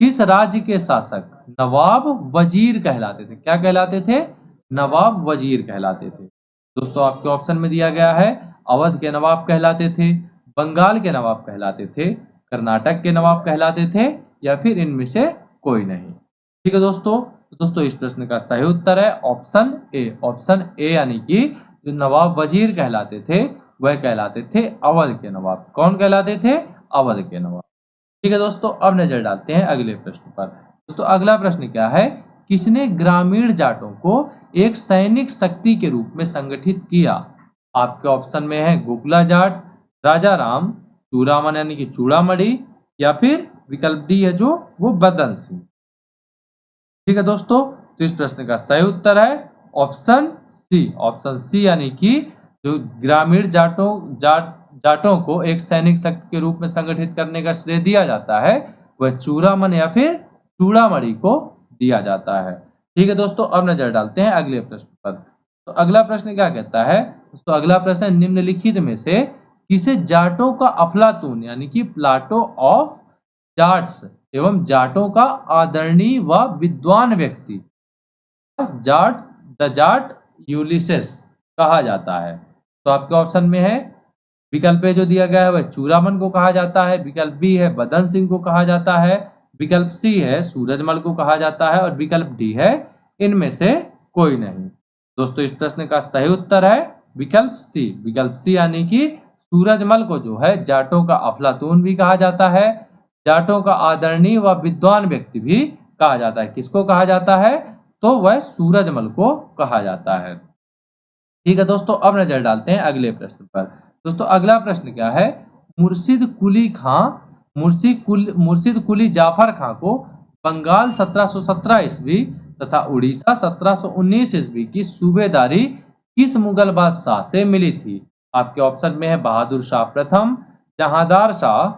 किस राज्य के शासक नवाब वजीर कहलाते थे? क्या कहलाते थे? नवाब वजीर कहलाते थे। दोस्तों आपके ऑप्शन में दिया गया है अवध के नवाब कहलाते थे, बंगाल के नवाब कहलाते थे, कर्नाटक के नवाब कहलाते थे या फिर इनमें से कोई नहीं। ठीक है दोस्तों इस प्रश्न का सही उत्तर है ऑप्शन ए। ऑप्शन ए यानी कि जो नवाब वजीर कहलाते थे वह कहलाते थे अवध के नवाब। कौन कहलाते थे? अवध के नवाब। ठीक है दोस्तों, अब नजर डालते हैं अगले प्रश्न पर। दोस्तों अगला प्रश्न क्या है, किसने ग्रामीण जाटों को एक सैनिक शक्ति के रूप में संगठित किया? आपके ऑप्शन में है गोकुला जाट, राजा राम, चूड़ामन यानी कि चूड़ामणि या फिर विकल्प डी है जो वो बदन सिंह। ठीक है दोस्तों, तो इस प्रश्न का सही उत्तर है ऑप्शन सी यानी कि जो ग्रामीण जाटों को एक सैनिक शक्ति के रूप में संगठित करने का श्रेय दिया जाता है वह चूड़ामन या फिर चूड़ामणि को दिया जाता है। ठीक है दोस्तों, अब नजर डालते हैं अगले प्रश्न पर। तो अगला प्रश्न क्या कहता है दोस्तों, अगला प्रश्न है निम्नलिखित में से किसे जाटों का अफलातून यानी कि प्लाटो ऑफ जाट्स एवं जाटों का आदरणीय व विद्वान व्यक्ति जाट यूलिसेस कहा जाता है। तो आपके ऑप्शन में है विकल्प ए जो दिया गया है वह चूड़ामन को कहा जाता है, विकल्प बी है बदन सिंह को कहा जाता है, विकल्प सी है सूरजमल को कहा जाता है और विकल्प डी है इनमें से कोई नहीं। दोस्तों इस प्रश्न का सही उत्तर है विकल्प सी यानी कि सूरजमल को जो है जाटों का अफलातून भी कहा जाता है, जाटों का आदरणीय व विद्वान व्यक्ति भी कहा जाता है। किसको कहा जाता है? तो वह सूरजमल को कहा जाता है। ठीक है दोस्तों, अब नजर डालते हैं अगले प्रश्न पर। दोस्तों अगला प्रश्न क्या है, मुर्शिद कुली जाफर खां को बंगाल 1717 ईस्वी तथा उड़ीसा 1719 ईस्वी की सूबेदारी किस मुगल बादशाह से मिली थी? आपके ऑप्शन में है बहादुर शाह प्रथम, जहांदार शाह,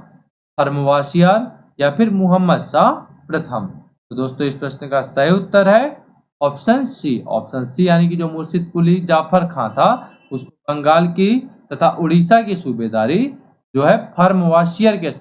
फर्मवाशियार या फिर मोहम्मद शाह प्रथम। तो दोस्तों इस प्रश्न का सही उत्तर है ऑप्शन सी यानी कि जो मुर्शिद कुली जाफर खां था उसको बंगाल की तथा उड़ीसा की सूबेदारी जो है फर्मवाशियर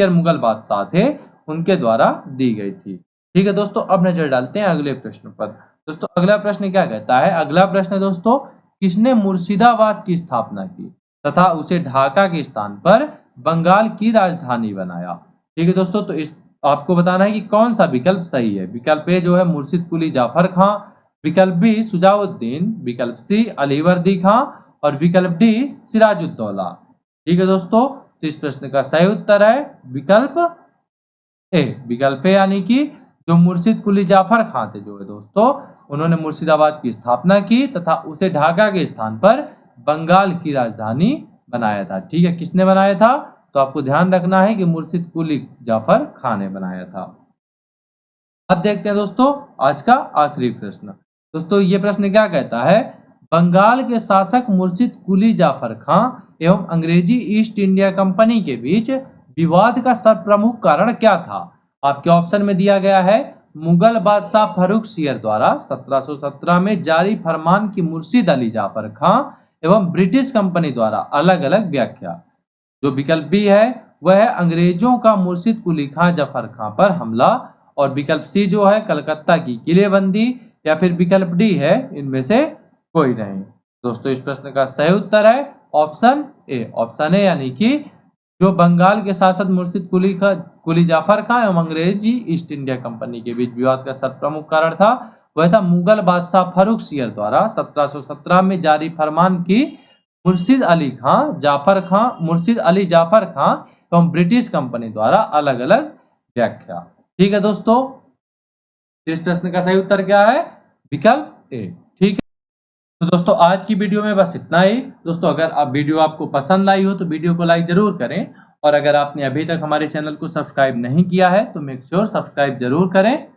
मुगल बादशाह थे उनके द्वारा दी गई थी। ठीक है दोस्तों, अब नजर डालते हैं अगले प्रश्न पर। दोस्तों अगला प्रश्न क्या कहता है, अगला प्रश्न दोस्तों किसने मुर्शिदाबाद की स्थापना की तथा उसे ढाका के स्थान पर बंगाल की राजधानी बनाया? ठीक है दोस्तों, तो इस आपको बताना है कि कौन सा विकल्प सही है। विकल्प ए जो है मुर्शिद कुली जाफर खां, विकल्प बी सुजाउद्दीन, विकल्प सी अलीवर्दी खां और विकल्प डी सिराजुद्दौला। ठीक है दोस्तों, तो इस प्रश्न का सही उत्तर है विकल्प ए यानी कि जो मुर्शिद कुली जाफर खां थे जो है दोस्तों उन्होंने मुर्शिदाबाद की स्थापना की तथा उसे ढाका के स्थान पर बंगाल की राजधानी बनाया था। ठीक है, किसने बनाया था? तो आपको ध्यान रखना है कि मुर्शिद कुली जाफर खां ने बनाया था। अब देखते हैं दोस्तों आज का आखिरी प्रश्न। दोस्तों ये प्रश्न क्या कहता है, बंगाल के शासक मुर्शिद कुली जाफर खां एवं अंग्रेजी ईस्ट इंडिया कंपनी के बीच विवाद का सर्वप्रमुख कारण क्या था? आपके ऑप्शन में दिया गया है मुगल बादशाह फर्रुखसियर द्वारा 1717 में जारी फरमान की मुर्शिद अली जाफर खां एवं ब्रिटिश कंपनी द्वारा अलग अलग व्याख्या। जो विकल्प बी है वह है अंग्रेजों का मुर्शिद कुली खां जाफर खां पर हमला और विकल्प सी जो है कलकत्ता की किलेबंदी या फिर विकल्प डी है इनमें से कोई नहीं। दोस्तों इस प्रश्न का सही उत्तर है ऑप्शन ए यानी कि जो बंगाल के शासक मुर्शिद कुली जाफर खां एवं अंग्रेजी ईस्ट इंडिया कंपनी के बीच विवाद का सर्वप्रमुख कारण था वह था मुगल बादशाह फर्रुखसियर द्वारा 1717 में जारी फरमान की मुर्शिद अली जाफर खां एवं ब्रिटिश कंपनी द्वारा अलग अलग व्याख्या। ठीक है दोस्तों, इस प्रश्न का सही उत्तर क्या है? विकल्प ए। ठीक है, तो दोस्तों आज की वीडियो में बस इतना ही। दोस्तों अगर आप वीडियो आपको पसंद आई हो तो वीडियो को लाइक जरूर करें और अगर आपने अभी तक हमारे चैनल को सब्सक्राइब नहीं किया है तो मेक श्योर सब्सक्राइब जरूर करें।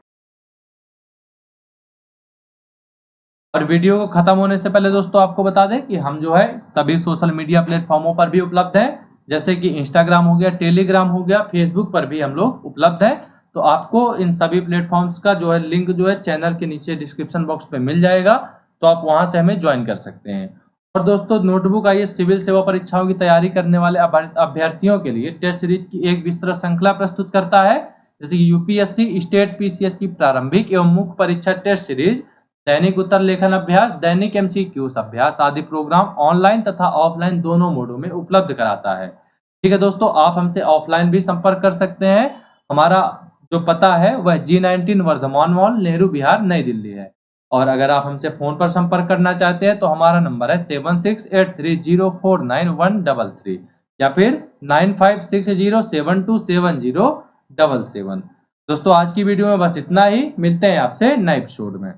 और वीडियो को खत्म होने से पहले दोस्तों आपको बता दें कि हम जो है सभी सोशल मीडिया प्लेटफॉर्मों पर भी उपलब्ध हैं, जैसे कि इंस्टाग्राम हो गया, टेलीग्राम हो गया, फेसबुक पर भी हम लोग उपलब्ध हैं। तो आपको इन सभी प्लेटफॉर्म्स का जो है लिंक जो है चैनल के नीचे डिस्क्रिप्शन बॉक्स में मिल जाएगा, तो आप वहां से हमें ज्वाइन कर सकते हैं। और दोस्तों नोटबुक आईएएस सिविल सेवा परीक्षाओं की तैयारी करने वाले अभ्यर्थियों के लिए टेस्ट सीरीज की एक विस्तृत श्रृंखला प्रस्तुत करता है, जैसे कि यूपीएससी, स्टेट पीसीएस की प्रारंभिक एवं मुख्य परीक्षा टेस्ट सीरीज, दैनिक उत्तर लेखन अभ्यास, दैनिक एमसीक्यूज अभ्यास आदि प्रोग्राम ऑनलाइन तथा ऑफलाइन दोनों मोडों में उपलब्ध कराता है। ठीक है दोस्तों, आप हमसे ऑफलाइन भी संपर्क कर सकते हैं। हमारा जो पता है वह G19 वर्धमान मॉल, नेहरू विहार, नई दिल्ली है। और अगर आप हमसे फोन पर संपर्क करना चाहते हैं तो हमारा नंबर है 7683049133 या फिर 9560727077। दोस्तों आज की वीडियो में बस इतना ही, मिलते हैं आपसे नए एपिसोड में।